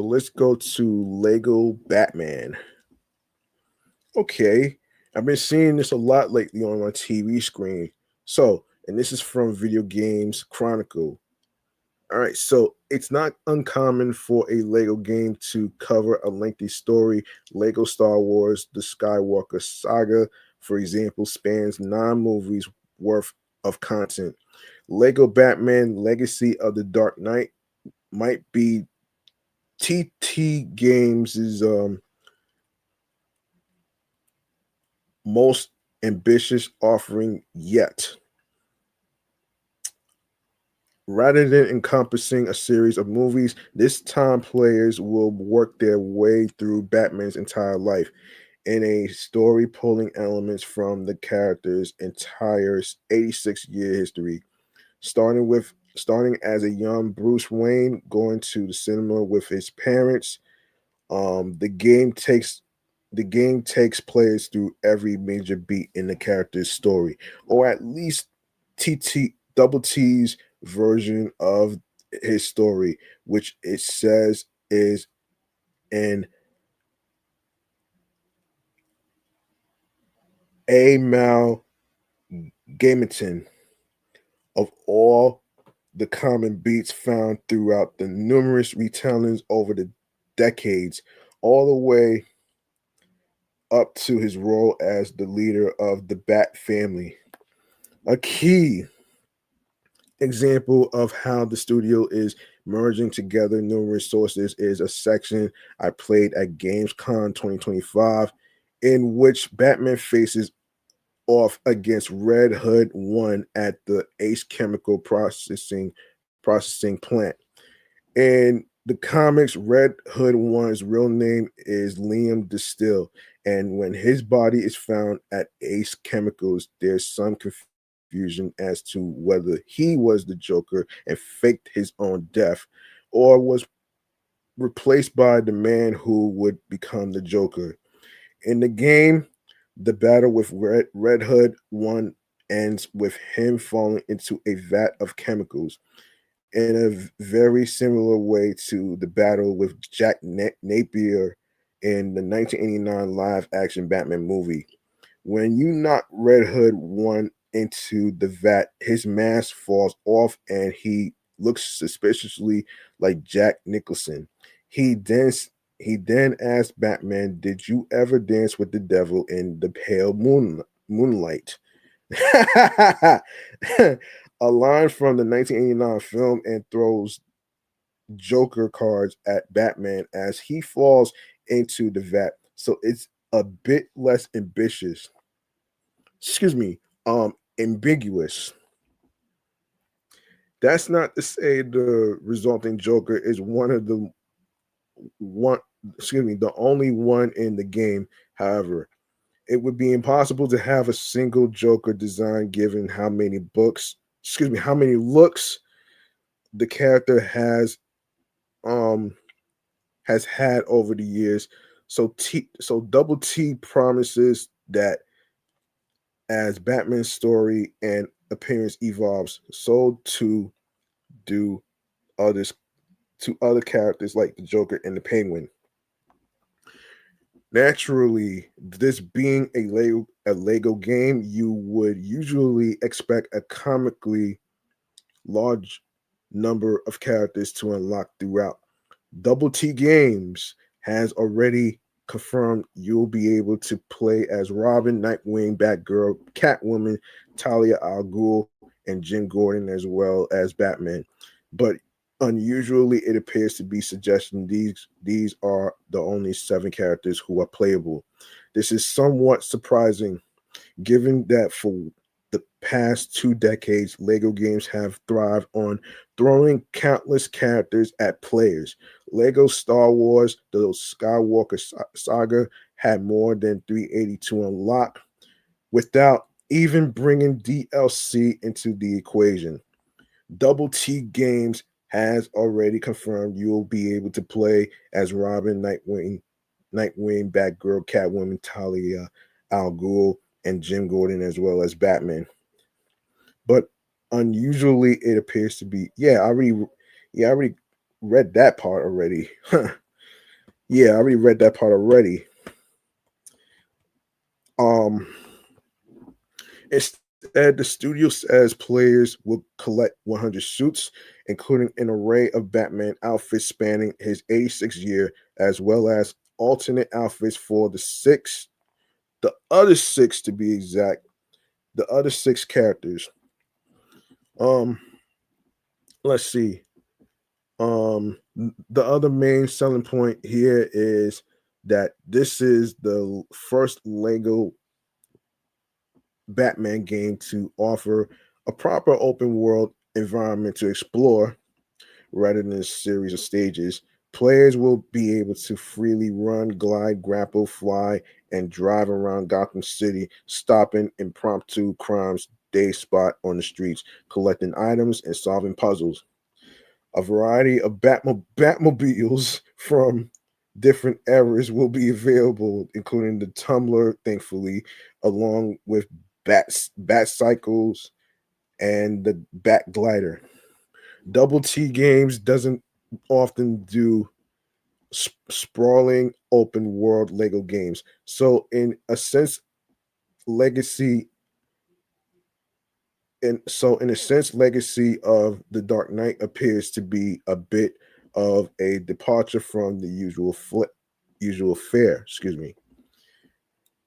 B: let's go to Lego Batman. Okay. I've been seeing this a lot lately on my TV screen. So, and this is from Video Games Chronicle. All right, so it's not uncommon for a Lego game to cover a lengthy story. Lego Star Wars: The Skywalker Saga, for example, spans 9 movies worth of content. Lego Batman: Legacy of the Dark Knight might be TT Games' most ambitious offering yet. Rather than encompassing a series of movies, this time players will work their way through Batman's entire life. in a story pulling elements from the character's entire 86-year history, starting as a young Bruce Wayne going to the cinema with his parents. The game takes players through every major beat in the character's story, or at least TT Double T's version of his story, which it says is an amalgamation of all the common beats found throughout the numerous retellings over the decades, all the way up to his role as the leader of the Bat family. A key example of how the studio is merging together numerous sources is a section I played at Gamescom 2025, in which Batman faces off against Red Hood 1 at the Ace Chemical processing plant. In the comics, Red Hood One's real name is Liam Distill, and when his body is found at Ace Chemicals, there's some confusion as to whether he was the Joker and faked his own death, or was replaced by the man who would become the Joker. In the game, the battle with Red Hood One ends with him falling into a vat of chemicals in a very similar way to the battle with Jack Napier in the 1989 live action Batman movie. When you knock Red Hood 1 into the vat, his mask falls off and he looks suspiciously like Jack Nicholson. He then he then asked Batman, "Did you ever dance with the devil in the pale moonlight?" A line from the 1989 film, and throws Joker cards at Batman as he falls into the vat. So it's a bit less ambitious. Excuse me, ambiguous. That's not to say the resulting Joker is one the only one in the game. However, it would be impossible to have a single Joker design given how many looks the character um has had over the years. So Double T promises that as Batman's story and appearance evolves, so too do others to other characters like the Joker and the Penguin. Naturally, this being a Lego game, you would usually expect a comically large number of characters to unlock throughout. Double T Games has already confirmed you'll be able to play as Robin, Nightwing, Batgirl, Catwoman, Talia al Ghul, and Jim Gordon, as well as Batman. But unusually, it appears to be suggesting these are the only 7 characters who are playable. This is somewhat surprising, given that for the past 2 decades, Lego games have thrived on throwing countless characters at players. Lego Star Wars, the Skywalker saga, had more than 380 to unlock without even bringing DLC into the equation. Double T Games has already confirmed you will be able to play as Robin, Nightwing, Batgirl, Catwoman, Talia al Ghul, and Jim Gordon, as well as Batman. But unusually, it appears to be. I already read that part already. Yeah, I already read that part already. Um, Instead, the studio says players will collect 100 suits, including an array of Batman outfits spanning his 86 year, as well as alternate outfits for the other six to be exact, the other 6 characters. Um, let's see. The other main selling point here is that this is the first Lego Batman game to offer a proper open world environment to explore rather than a series of stages. Players will be able to freely run, glide, grapple, fly, and drive around Gotham City, stopping impromptu crimes day spot on the streets, collecting items and solving puzzles. A variety of Batmobiles from different eras will be available, including the Tumbler, thankfully, along with Bat Cycles and the Bat Glider. Double T Games doesn't often do sprawling open world Lego games. So in a sense, legacy in a sense, legacy of the Dark Knight appears to be a bit of a departure from the usual fare. Excuse me.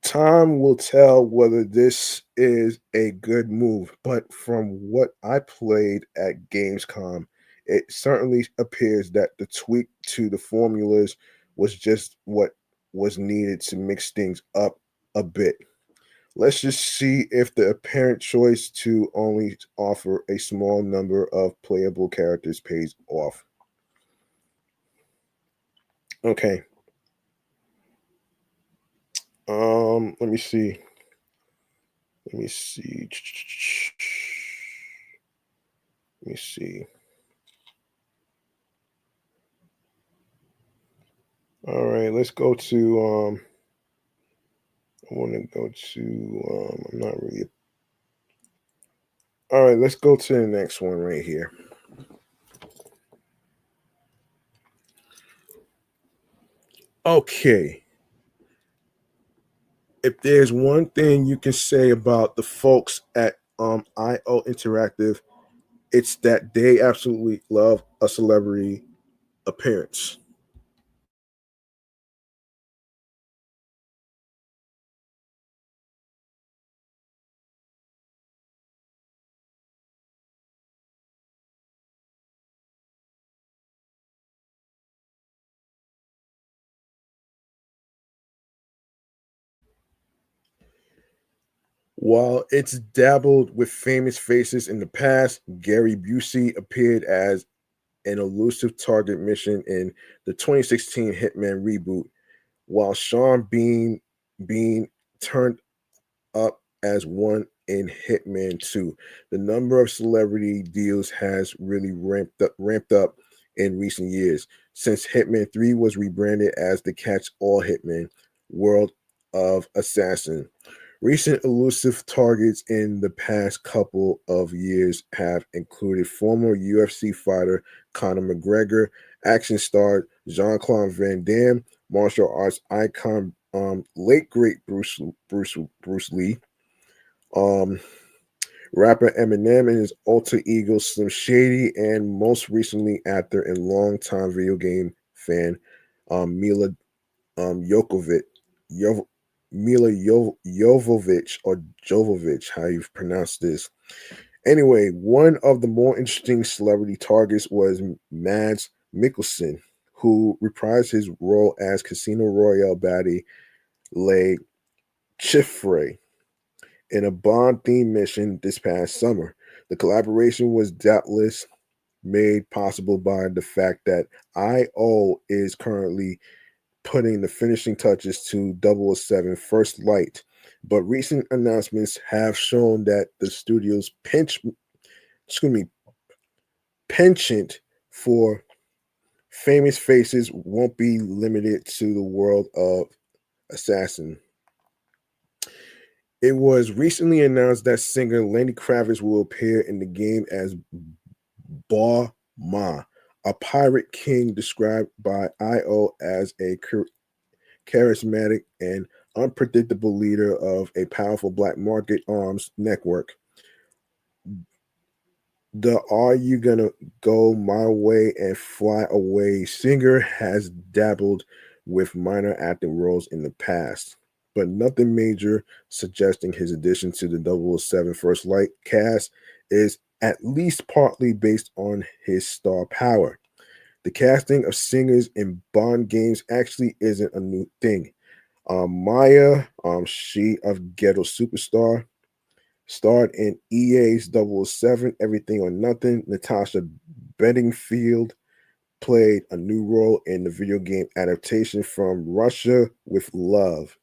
B: Time will tell whether this is a good move, but from what I played at Gamescom, it certainly appears that the tweak to the formulas was just what was needed to mix things up a bit. Let's just see if the apparent choice to only offer a small number of playable characters pays off. Okay. Let me see. Let me see. Let me see. All right, let's go to I want to go to I'm not really. All right, let's go to the next one right here. Okay. If there's one thing you can say about the folks at IO Interactive, it's that they absolutely love a celebrity appearance. While it's dabbled with famous faces in the past, Gary Busey appeared as an elusive target mission in the 2016 Hitman reboot, while Sean Bean turned up as one in Hitman 2. The number of celebrity deals has really ramped up in recent years since Hitman 3 was rebranded as the Catch All Hitman World of Assassin. Recent elusive targets in the past couple of years have included former UFC fighter Conor McGregor, action star Jean-Claude Van Damme, martial arts icon late great Bruce Lee, um, rapper Eminem and his alter ego Slim Shady, and most recently actor and longtime video game fan Mila Jokovic, Jovovich or Jovovich, how you pronounce this. Anyway, one of the more interesting celebrity targets was Mads Mikkelsen, who reprised his role as Casino Royale baddie Le Chiffre in a Bond themed mission this past summer. The collaboration was doubtless made possible by the fact that IO is currently putting the finishing touches to 007 First Light, but recent announcements have shown that the studio's penchant for famous faces won't be limited to the world of Assassin. It was recently announced that singer Lenny Kravitz will appear in the game as Ba Ma, a pirate king described by IO as a charismatic and unpredictable leader of a powerful black market arms network. The Are You Gonna Go My Way and Fly Away singer has dabbled with minor acting roles in the past, but nothing major, suggesting his addition to the 007 First Light cast is at least partly based on his star power. The casting of singers in Bond games actually isn't a new thing. Maya, she of Ghetto Superstar, starred in EA's 007 Everything or Nothing. Natasha Bedingfield played a new role in the video game adaptation from Russia with Love.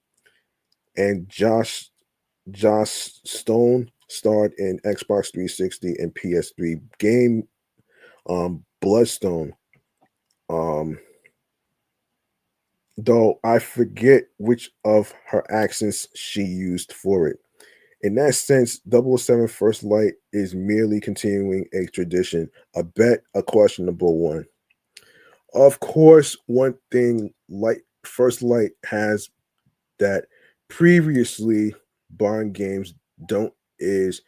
B: and Josh Stone starred in Xbox 360 and PS3 game Bloodstone. Um, though I forget which of her accents she used for it. In that sense, 007 First Light is merely continuing a tradition, a questionable one. Of course, one thing Light First Light has that previously Bond games don't is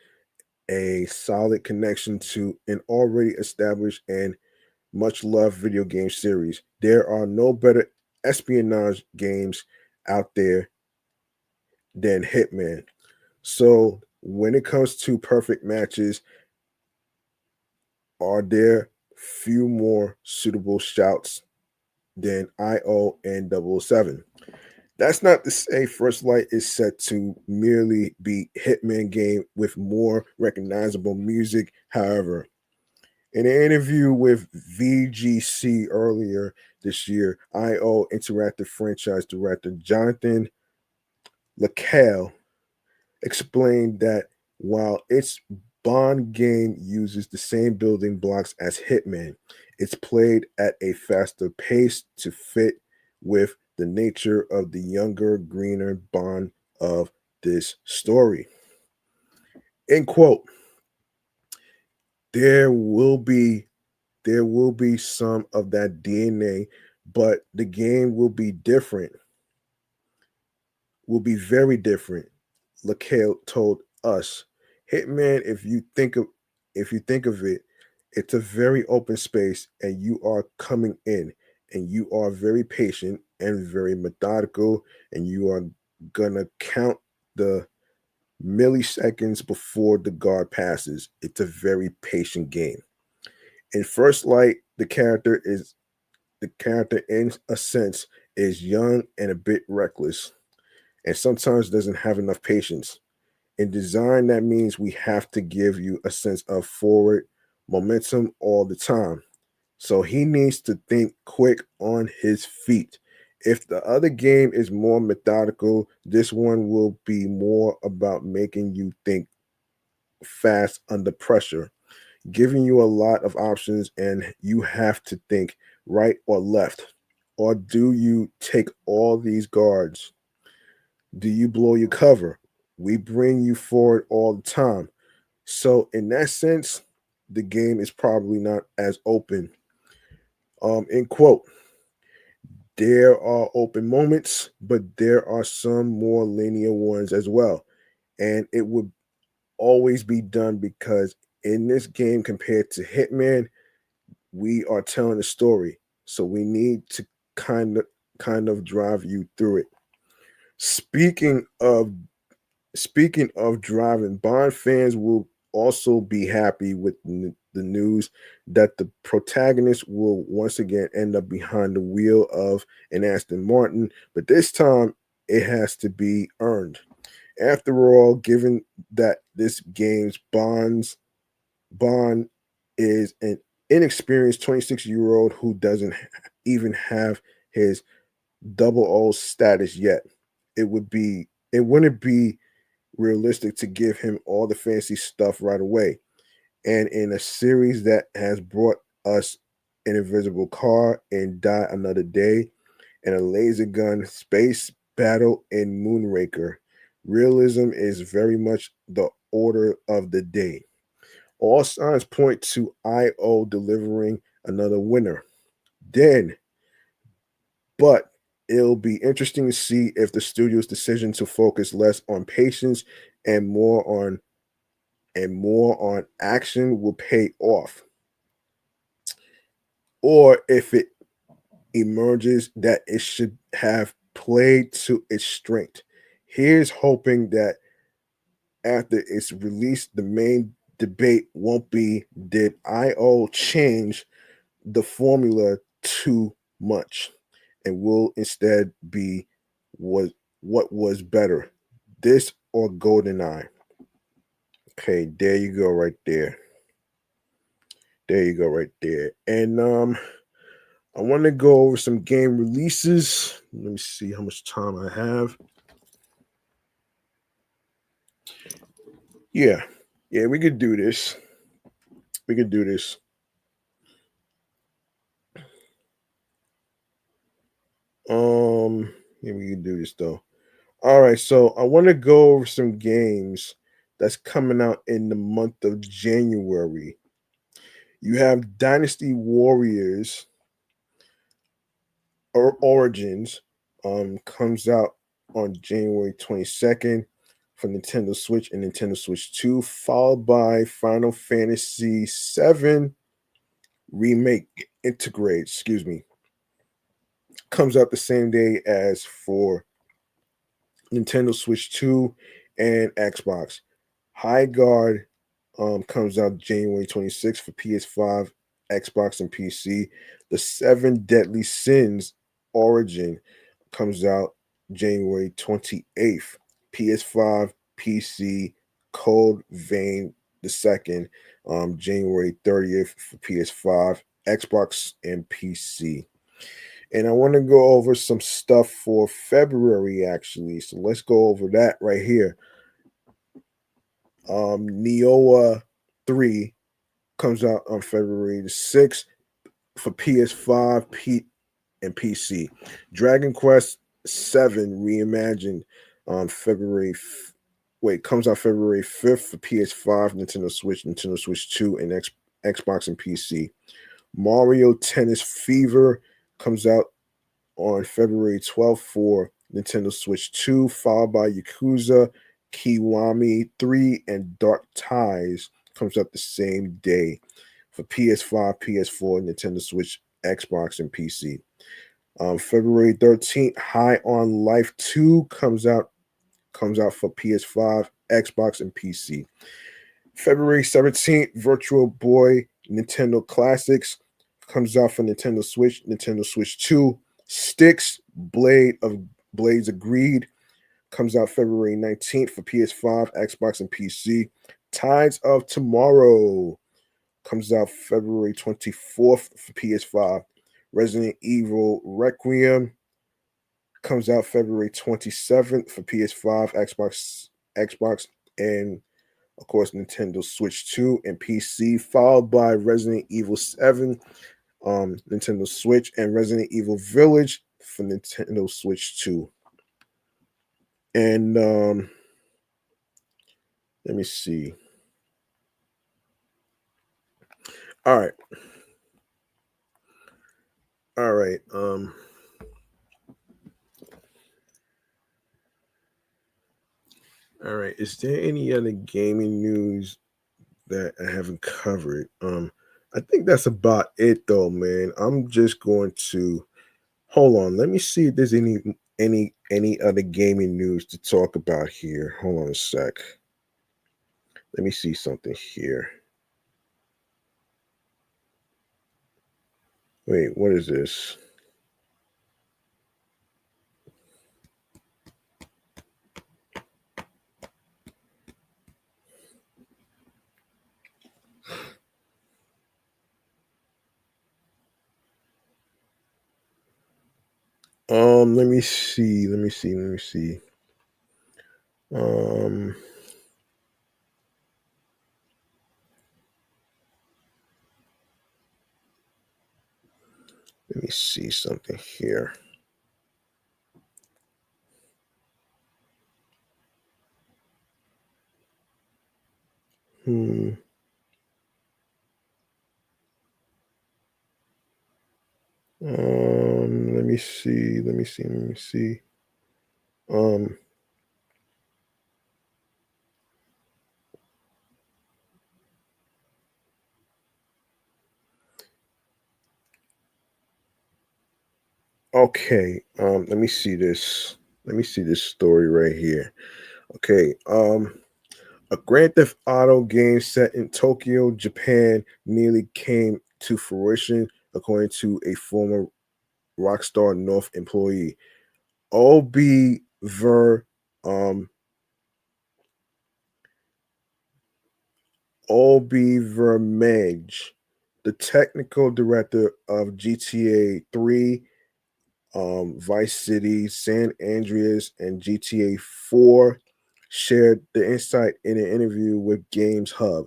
B: a solid connection to an already established and much loved video game series. There are no better espionage games out there than Hitman. So when it comes to perfect matches, are there few more suitable shouts than IO and 007? That's not to say First Light is set to merely be Hitman game with more recognizable music. However, in an interview with VGC earlier this year, IO Interactive franchise director Jonathan LaCale explained that while its Bond game uses the same building blocks as Hitman, it's played at a faster pace to fit with the nature of the younger, greener Bond of this story. End quote. There will be there will be some of that DNA, but the game will be different, will be very different. LaCale told us. Hitman, if you think of it, it's a very open space and you are coming in and you are very patient and very methodical and you are gonna count the milliseconds before the guard passes. It's a very patient game. In First Light, the character in a sense is young and a bit reckless and sometimes doesn't have enough patience. In design, that means we have to give you a sense of forward momentum all the time. So he needs to think quick on his feet. If the other game is more methodical, this one will be more about making you think fast under pressure, giving you a lot of options, and you have to think right or left. Or do you take all these guards? Do you blow your cover? We bring you forward all the time. So, in that sense, the game is probably not as open. End quote. There are open moments, but there are some more linear ones as well. And it would always be done because in this game, compared to Hitman, we are telling a story. So we need to kind of drive you through it. Speaking of Speaking of driving, Bond fans will also be happy with the news that the protagonist will once again end up behind the wheel of an Aston Martin, but this time it has to be earned. After all, given that this game's Bond is an inexperienced 26-year-old who doesn't even have his double O status yet, it wouldn't be realistic to give him all the fancy stuff right away. And in a series that has brought us an invisible car in Die Another Day and a laser gun space battle in Moonraker, realism is very much the order of the day. All signs point to IO delivering another winner. Then, but it'll be interesting to see if the studio's decision to focus less on patience and more on action will pay off, or if it emerges that it should have played to its strength. Here's hoping that after its release, the main debate won't be did IO change the formula too much and will instead be was what was better, this or GoldenEye. Okay, there you go right there. There you go right there. And I want to go over some game releases. Let me see how much time I have. Yeah. Yeah, we could do this. We could do this. Yeah, we could do this though. All right, so I want to go over some games that's coming out in the month of January. You have Dynasty Warriors or Origins comes out on January 22nd for Nintendo Switch and Nintendo Switch 2, followed by Final Fantasy 7 Remake Integrate, excuse me, comes out the same day as for Nintendo Switch 2 and Xbox. High Guard comes out January 26th for PS5, Xbox, and PC. The Seven Deadly Sins Origin comes out January 28th. PS5, PC, Code Vein the second, January 30th for PS5, Xbox, and PC. And I want to go over some stuff for February actually. So let's go over that right here. Neoa 3 comes out on February the 6th for PS5, and PC. Dragon Quest 7 Reimagined on comes out February 5th for PS5, Nintendo Switch 2, and Xbox and PC. Mario Tennis Fever comes out on February 12th for Nintendo Switch 2, followed by Yakuza Kiwami 3 and Dark Ties comes out the same day for PS5, PS4, Nintendo Switch, Xbox, and PC. February 13th, High on Life 2 comes out for PS5, Xbox, and PC. February 17th, Virtual Boy Nintendo Classics comes out for Nintendo Switch 2. Sticks Blades of Greed comes out February 19th for PS5, Xbox, and PC. Tides of Tomorrow comes out February 24th for PS5. Resident Evil Requiem comes out February 27th for PS5, Xbox, and of course Nintendo Switch 2 and PC, followed by Resident Evil 7, Nintendo Switch, and Resident Evil Village for Nintendo Switch 2. And let me see. All right. All right. All right. Is there any other gaming news that I haven't covered? I think that's about it though, man. I'm just going to hold on. Let me see if there's any other gaming news to talk about here. Hold on a sec. Let me see something here. Wait, what is this? Let me see. Let me see. Let me see. Um, Let me see something here. Hmm. Let me see. Let me see. Let me see. Um. Okay. Let me see this. Let me see this story right here. Okay. A Grand Theft Auto game set in Tokyo, Japan, nearly came to fruition, according to a former Rockstar North employee. OB Ver um Obi Vermege, the technical director of GTA 3, Vice City, San Andreas, and GTA 4, shared the insight in an interview with Games Hub.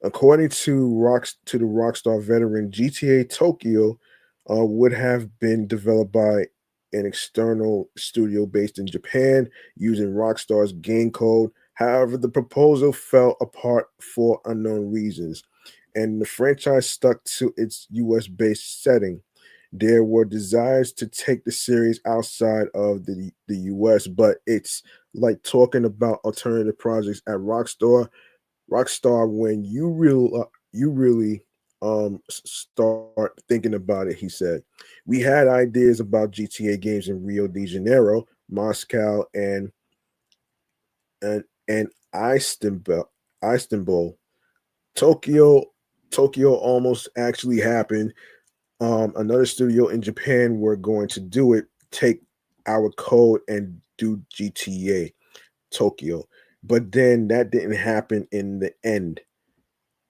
B: According to the Rockstar veteran, GTA Tokyo would have been developed by an external studio based in Japan using Rockstar's game code. However, the proposal fell apart for unknown reasons, and the franchise stuck to its US based setting. There were desires to take the series outside of the US, but it's like talking about alternative projects at Rockstar, when you really start thinking about it, he said, we had ideas about GTA games in Rio de Janeiro, Moscow, and Istanbul. Tokyo Tokyo almost actually happened. Another studio in Japan were going to do it, take our code and do GTA Tokyo. But then that didn't happen in the end.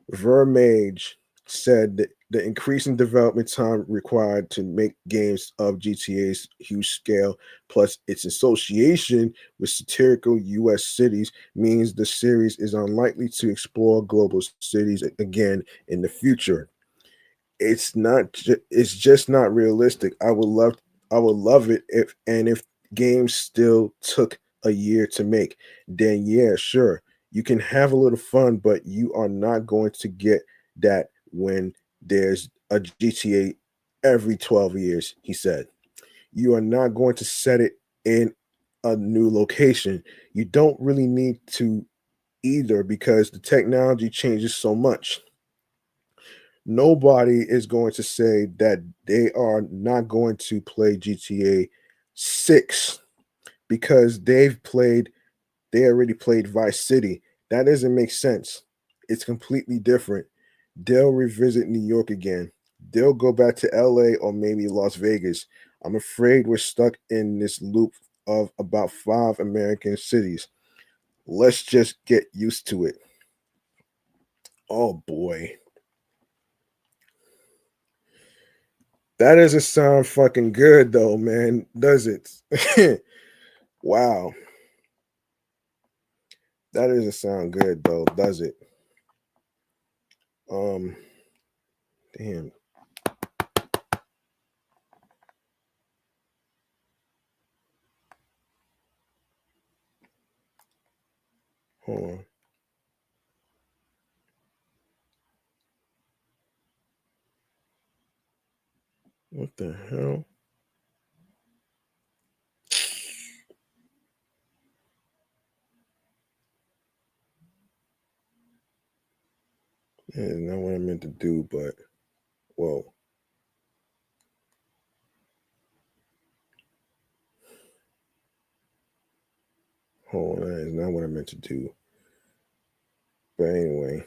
B: Vermage said that the increasing development time required to make games of GTA's huge scale, plus its association with satirical US cities, means the series is unlikely to explore global cities again in the future. It's just not realistic. I would love it if games still took a year to make, then yeah, sure. You can have a little fun, but you are not going to get that when there's a GTA every 12 years, he said. You are not going to set it in a new location. You don't really need to either because the technology changes so much. Nobody is going to say that they are not going to play GTA 6 because they already played Vice City. That doesn't make sense. It's completely different. They'll revisit New York again. They'll go back to LA or maybe Las Vegas. I'm afraid we're stuck in this loop of about five American cities. Let's just get used to it. Oh boy. That doesn't sound fucking good though, man. Does it? Wow. That doesn't sound good though, does it? Um damn. Hold on. What the hell? That is not what I meant to do, but whoa. Hold on, that is not what I meant to do. But anyway.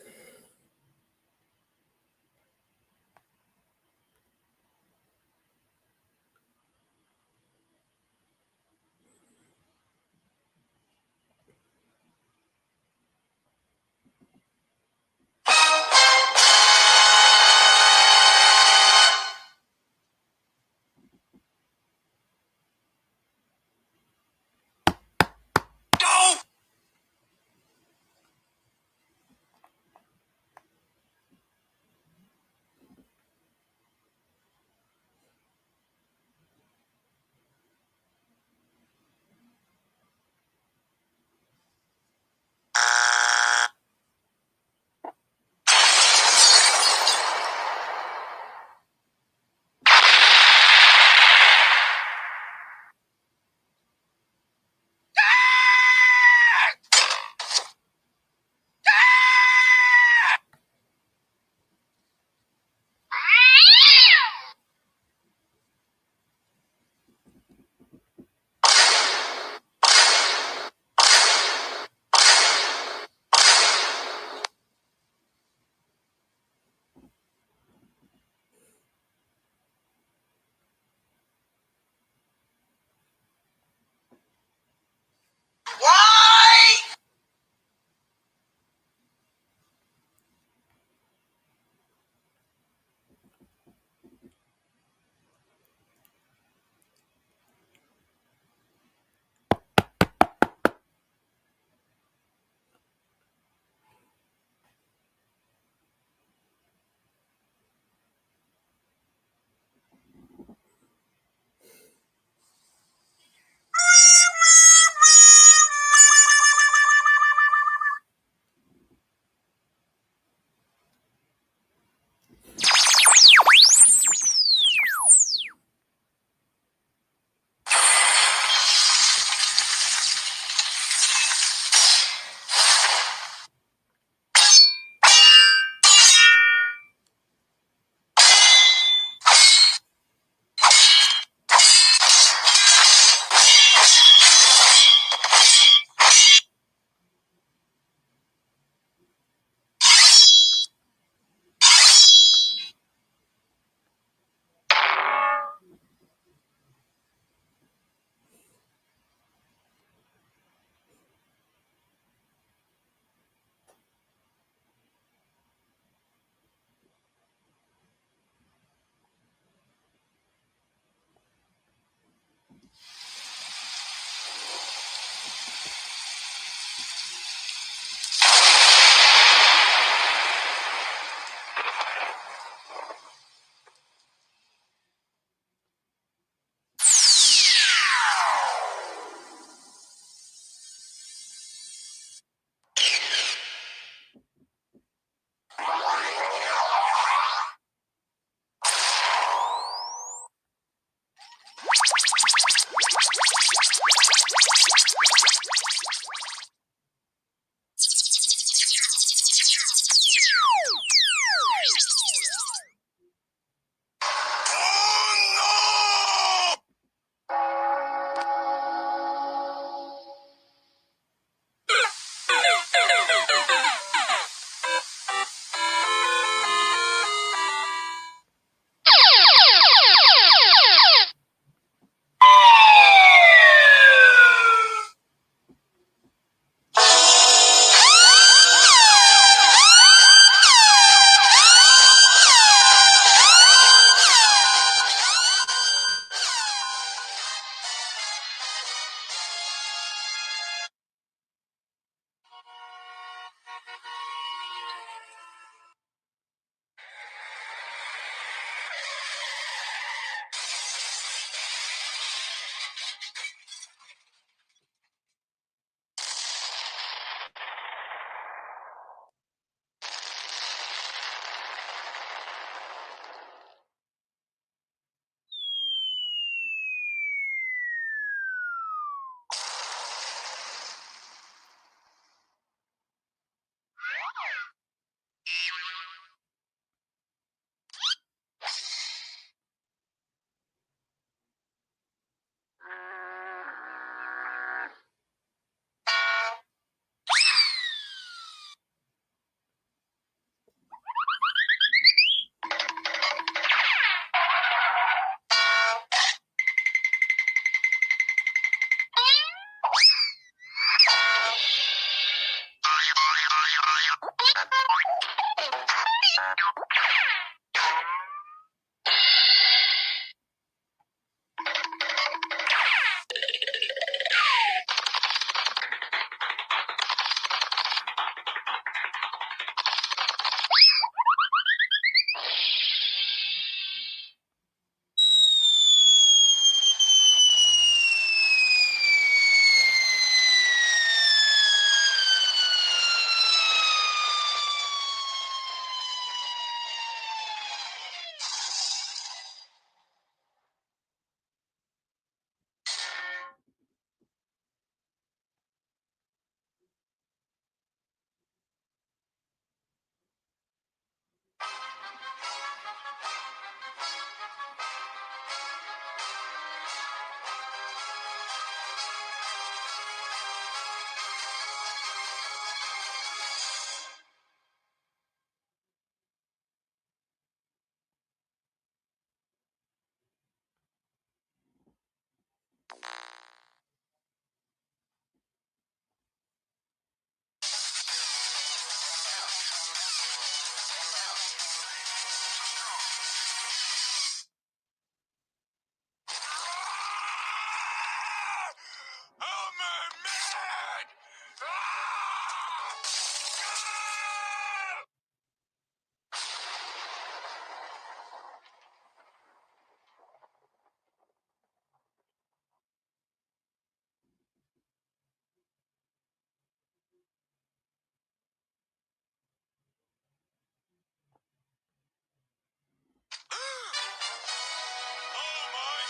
C: Oh my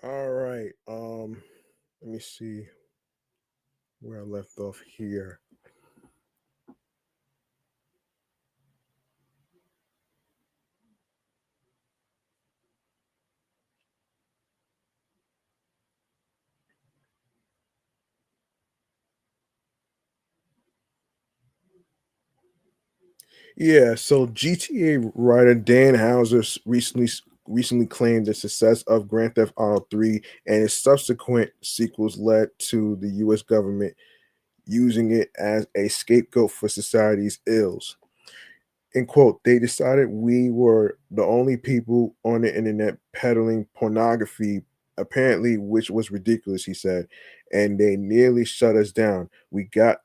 C: god!
B: All right. Let me see where I left off here. Yeah, so GTA writer Dan Houser recently claimed the success of Grand Theft Auto 3 and its subsequent sequels led to the US government using it as a scapegoat for society's ills. In quote, they decided we were the only people on the internet peddling pornography, apparently, which was ridiculous, he said, and they nearly shut us down. We got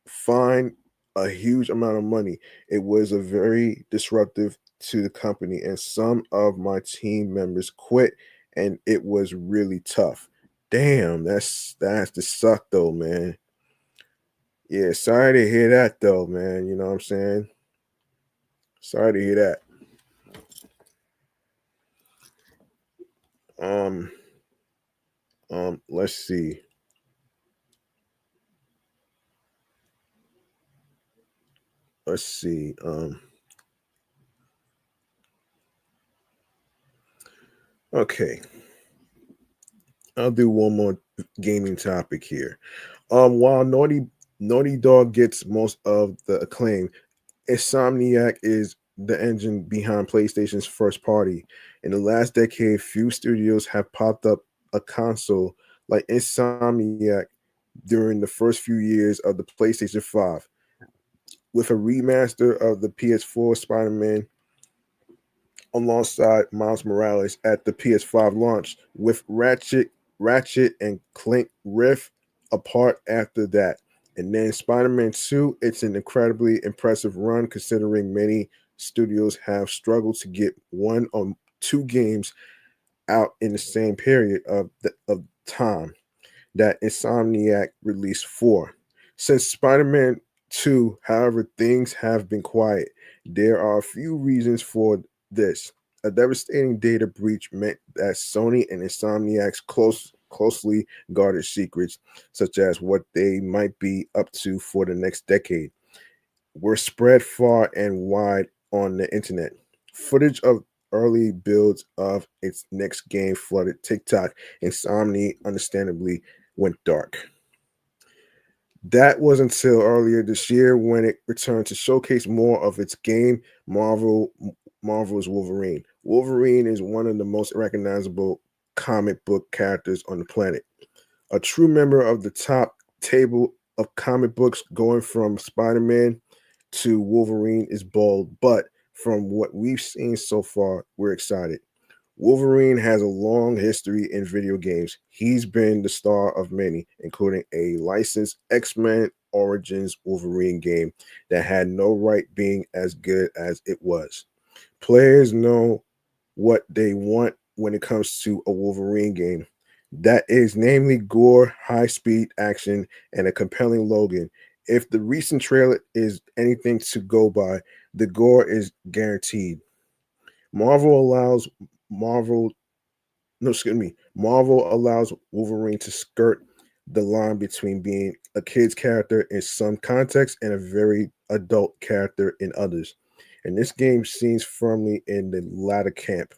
B: fined a huge amount of money. It was a very disruptive to the company, and some of my team members quit, and it was really tough. Damn, that's the suck though, man. Yeah, sorry to hear that though, man. You know what I'm saying? Sorry to hear that. Um, let's see. Let's see. Okay. I'll do one more gaming topic here. While Naughty Dog gets most of the acclaim, Insomniac is the engine behind PlayStation's first party. In the last decade, few studios have popped up a console like Insomniac during the first few years of the PlayStation 5. With a remaster of the PS4 Spider-Man alongside Miles Morales at the PS5 launch, with Ratchet and Clank Rift apart after that. And then Spider-Man 2, it's an incredibly impressive run considering many studios have struggled to get one or two games out in the same period of time that Insomniac released for. Since Spider-Man 2, however, things have been quiet. There are a few reasons for this. A devastating data breach meant that Sony and Insomniac's closely guarded secrets, such as what they might be up to for the next decade, were spread far and wide on the internet. Footage of early builds of its next game flooded TikTok, and Insomni understandably went dark. That was until earlier this year when it returned to showcase more of its game, Marvel's Wolverine. Wolverine is one of the most recognizable comic book characters on the planet. A true member of the top table of comic books, going from Spider-Man to Wolverine is bold, but from what we've seen so far, we're excited. Wolverine has a long history in video games. He's been the star of many, including a licensed X-Men Origins Wolverine game that had no right being as good as it was. Players know what they want when it comes to a Wolverine game. That is namely gore, high speed action, and a compelling Logan. If the recent trailer is anything to go by, the gore is guaranteed. Marvel allows Marvel no, excuse me. Marvel allows Wolverine to skirt the line between being a kid's character in some contexts and a very adult character in others. And this game seems firmly in the latter camp.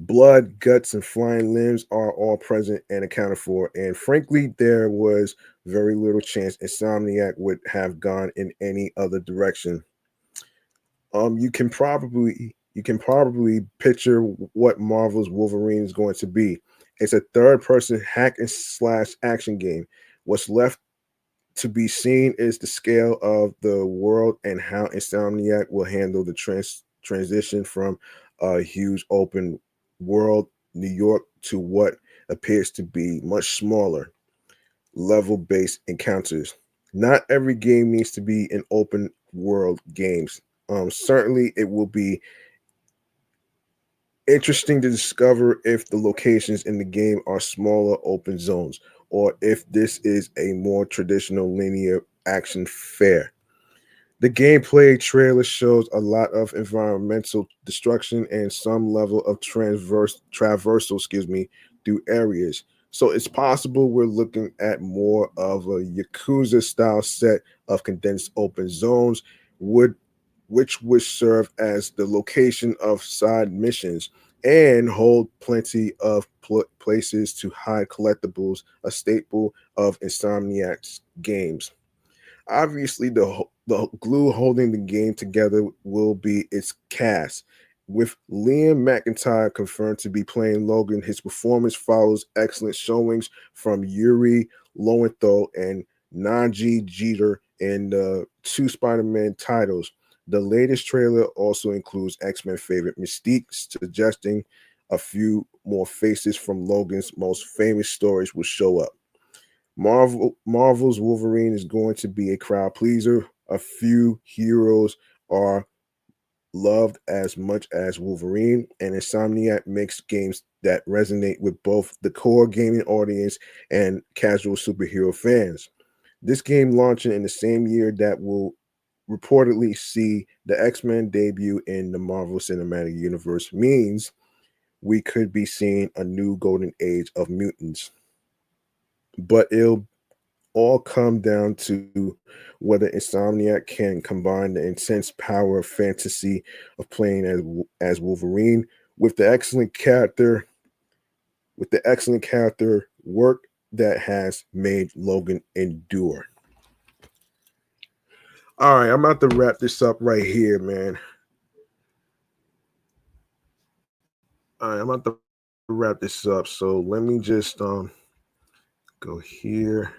B: Blood, guts, and flying limbs are all present and accounted for. And frankly, there was very little chance Insomniac would have gone in any other direction. You can probably picture what Marvel's Wolverine is going to be. It's a third-person hack and slash action game. What's left to be seen is the scale of the world and how Insomniac will handle the transition from a huge open world New York to what appears to be much smaller level-based encounters. Not every game needs to be an open world games. Certainly, interesting to discover if the locations in the game are smaller open zones or if this is a more traditional linear action fare. The gameplay trailer shows a lot of environmental destruction and some level of traversal, through areas. So it's possible we're looking at more of a Yakuza style set of condensed open zones, would which would serve as the location of side missions and hold plenty of places to hide collectibles, a staple of Insomniac's games. Obviously, the glue holding the game together will be its cast. With Liam McIntyre confirmed to be playing Logan, his performance follows excellent showings from Yuri Lowenthal and Najee Jeter in the two Spider-Man titles. The latest trailer also includes X-Men favorite Mystique, suggesting a few more faces from Logan's most famous stories will show up. Marvel's Wolverine is going to be a crowd pleaser. A few heroes are loved as much as Wolverine, and Insomniac makes games that resonate with both the core gaming audience and casual superhero fans. This game launching in the same year that will reportedly see the X-Men debut in the Marvel Cinematic Universe means we could be seeing a new golden age of mutants. But it'll all come down to whether Insomniac can combine the intense power of fantasy of playing as Wolverine with the excellent character work that has made Logan endure. All right, I'm about to wrap this up right here, man. All right, I'm about to wrap this up. So let me just go here.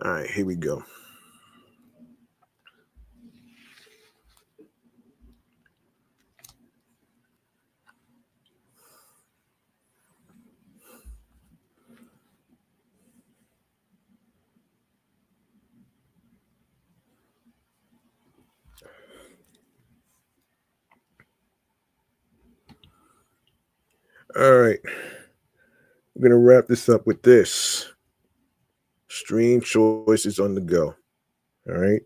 B: All right, here we go. All right, we're gonna wrap this up with this. Stream choices on the go. All right.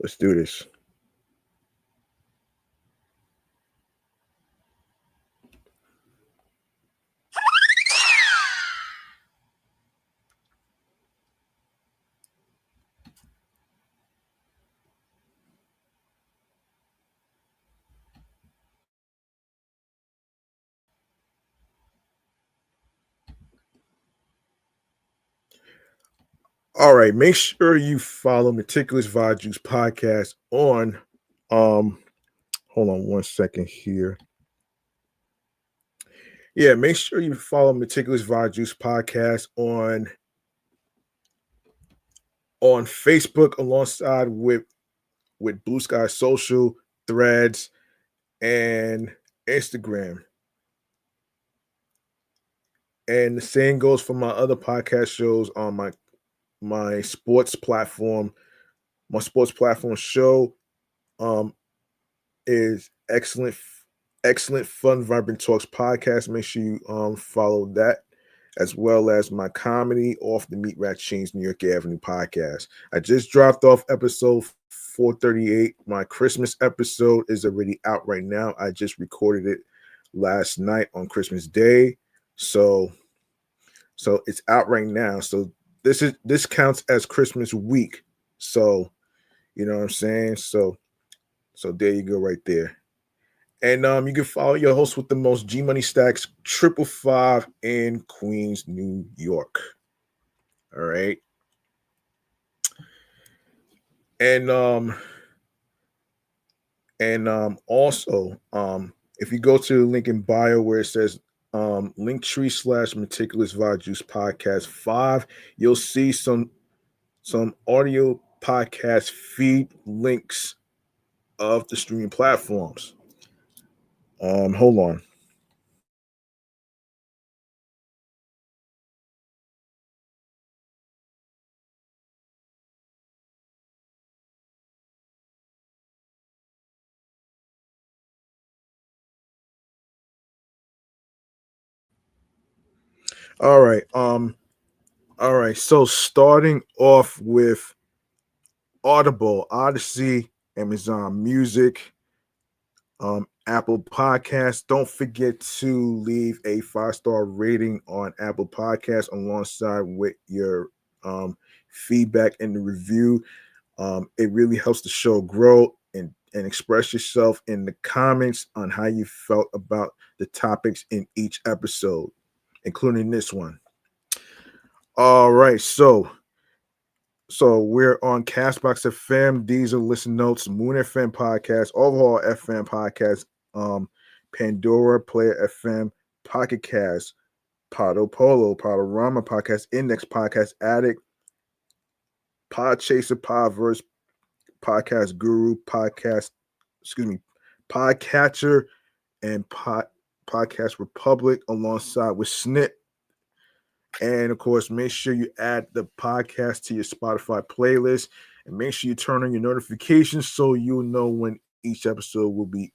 B: Let's do this. All right. Make sure you follow Meticulous Vibe Juice Podcast on hold on one second here. Yeah, make sure you follow Meticulous Vibe Juice Podcast on Facebook alongside with Bluesky Social, Threads, and Instagram. And the same goes for my other podcast shows on my sports platform. My sports platform show is excellent fun vibrant talks podcast. Make sure you follow that, as well as my comedy off the Meat Rat Chainz New York Avenue podcast. I just dropped off episode 438. My Christmas episode is already out right now. I just recorded it last night on Christmas Day. So it's out right now. So this counts as Christmas week. So you know what I'm saying? So there you go right there. And you can follow your host with the most G Money Stacks 555 in Queens, New York. All right. And also if you go to the link in bio where it says linktree/meticulous vibe juice podcast 5, you'll see some audio podcast feed links of the streaming platforms. Hold on.
A: All right. All right. So starting off with Audible, Odyssey, Amazon Music, Apple Podcasts. Don't forget to leave a 5-star rating on Apple Podcasts alongside with your feedback in the review. It really helps the show grow and express yourself in the comments on how you felt about the topics in each episode, including this one. All right, so we're on Castbox FM, Diesel Listen Notes, Moon FM Podcast, Overhaul FM Podcast, Pandora, Player FM, Pocket Cast, Podo Polo, Podorama Podcast, Index Podcast, Addict, Podchaser, Podverse, Podcast Guru, Podcatcher, and Podcast Republic alongside with Snip. And of course, make sure you add the podcast to your Spotify playlist, and make sure you turn on your notifications so you'll know when each episode will be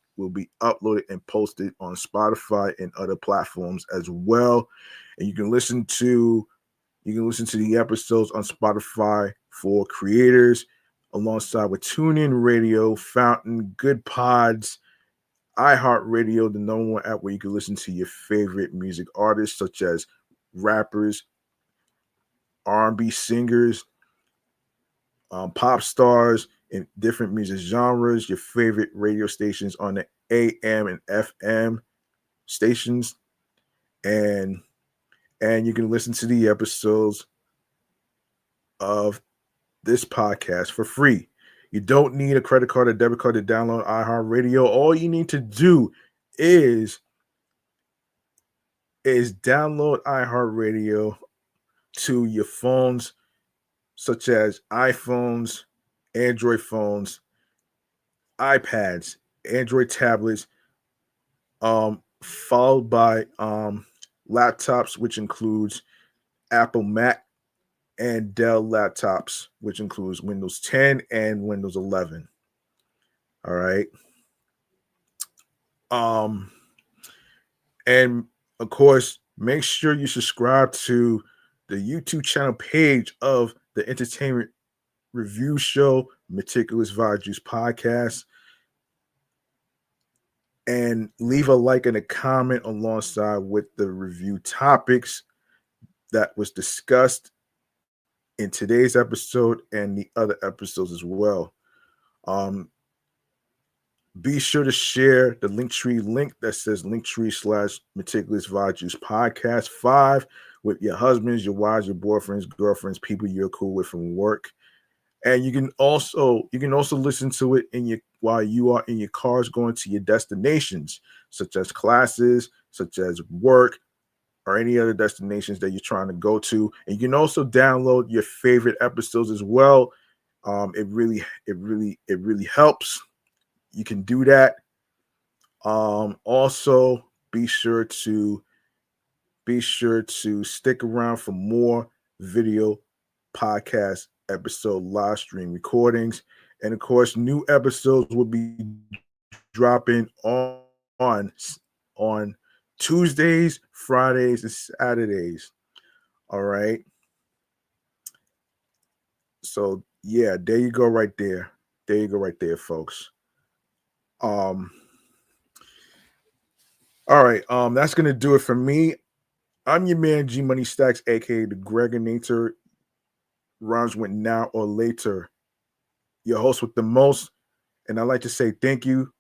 A: uploaded and posted on Spotify and other platforms as well. And you can listen to the episodes on Spotify for creators, alongside with TuneIn Radio, Fountain, Good Pods, iHeartRadio, the number one app where you can listen to your favorite music artists such as rappers, R&B singers, pop stars in different music genres, your favorite radio stations on the AM and FM stations, and you can listen to the episodes of this podcast for free. You don't need a credit card or debit card to download iHeartRadio. All you need to do is download iHeartRadio to your phones, such as iPhones, Android phones, iPads, Android tablets, followed by laptops, which includes Apple Mac and Dell laptops, which includes Windows 10 and Windows 11. All right. And of course, make sure you subscribe to the YouTube channel page of the entertainment review show, Meticulous Vibe Juice Podcast, and leave a like and a comment alongside with the review topics that was discussed in today's episode and the other episodes as well. Be sure to share the Linktree link that says Linktree/Meticulous Vibe Juice Podcast 5 with your husbands, your wives, your boyfriends, girlfriends, people you're cool with from work. And you can also listen to it while you are in your cars going to your destinations, such as classes, such as work, or any other destinations that you're trying to go to. And you can also download your favorite episodes as well. It really helps. You can do that. Also, be sure to stick around for more video podcast episode live stream recordings. And of course, new episodes will be dropping on Tuesdays, Fridays, and Saturdays. All right. So yeah, there you go right there. There you go right there, folks. All right. That's gonna do it for me. I'm your man G Money Stacks, aka the Gregonator. Rhymes with now or later. Your host with the most. And I'd like to say thank you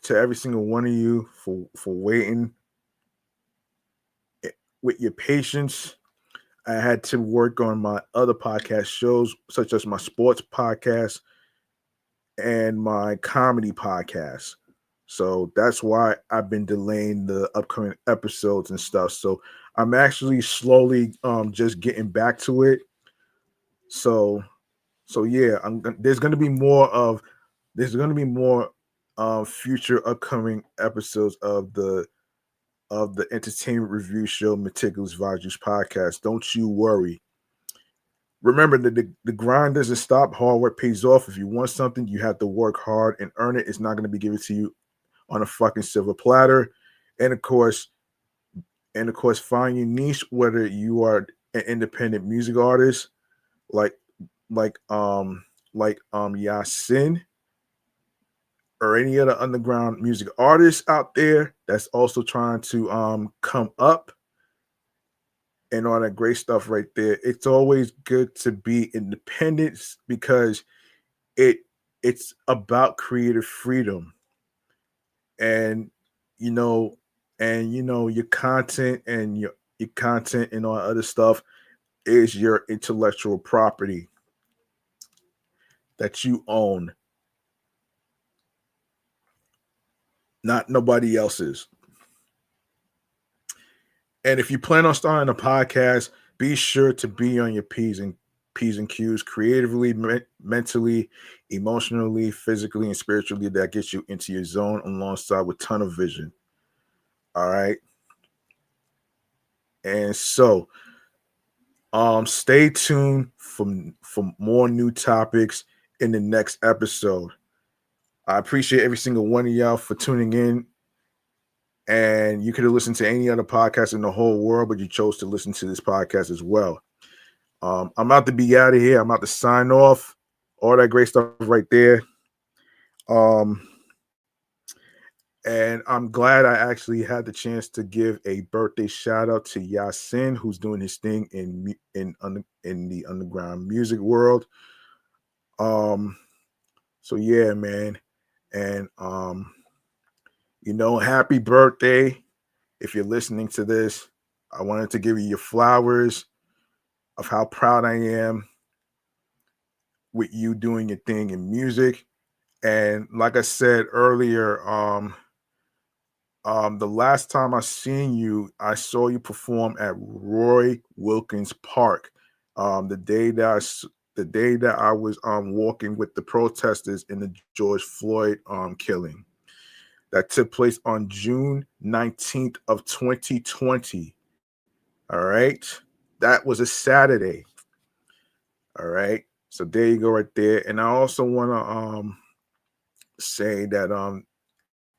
A: to every single one of you for waiting with your patience. I had to work on my other podcast shows, such as my sports podcast and my comedy podcast. So that's why I've been delaying the upcoming episodes and stuff. So I'm actually slowly just getting back to it. So yeah, there's going to be more future upcoming episodes of the entertainment review show Meticulous Vibe Juice Podcast. Don't you worry. Remember that the grind doesn't stop. Hard work pays off. If you want something, you have to work hard and earn it. It's not going to be given to you on a fucking silver platter. And of course, And of course, find your niche, whether you are an independent music artist like like um Yasin, or any other underground music artists out there that's also trying to come up and all that great stuff right there. It's always good to be independent because it it's about creative freedom, and you know your content and your content and all other stuff is your intellectual property that you own, not nobody else's. And if you plan on starting a podcast, be sure to be on your P's and Q's creatively, mentally, emotionally, physically, and spiritually. That gets you into your zone alongside with tunnel vision. All right. And so stay tuned for more new topics in the next episode. I appreciate every single one of y'all for tuning in. And you could have listened to any other podcast in the whole world, but you chose to listen to this podcast as well. I'm about to be out of here. I'm about to sign off. All that great stuff right there. Um, and I'm glad I actually had the chance to give a birthday shout out to Yasin, who's doing his thing in the underground music world. Um, so yeah, man, and happy birthday if you're listening to this. I wanted to give you your flowers of how proud I am with you doing your thing in music. And like I said earlier, the last time I seen you, I saw you perform at Roy Wilkins Park. The day that I was walking with the protesters in the George Floyd killing. That took place on June 19th of 2020. All right. That was a Saturday. All right. So there you go right there. And I also want to say that I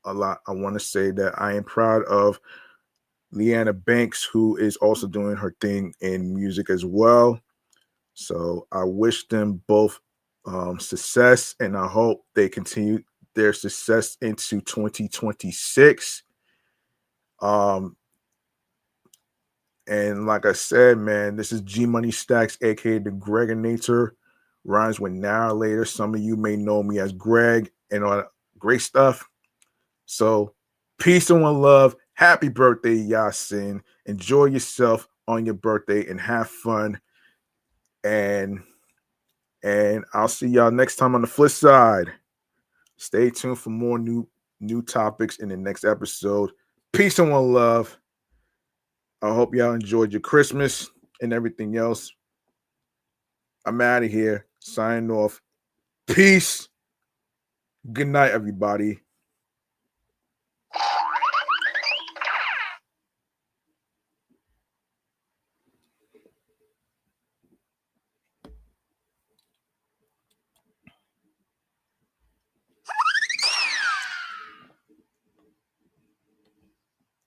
A: want to say that I am proud of Leanna Banks, who is also doing her thing in music as well. So I wish them both success, and I hope they continue their success into 2026. And like I said, man, this is G Money Stacks, aka the Gregonator. Rhymes with now or later. Some of you may know me as Greg and all that great stuff. So peace and one love. Happy birthday, Yasin. Enjoy yourself on your birthday and have fun. And I'll see y'all next time on the flip side. Stay tuned for more new topics in the next episode. Peace and one love. I hope y'all enjoyed your Christmas and everything else. I'm out of here. Signing off. Peace. Good night, everybody.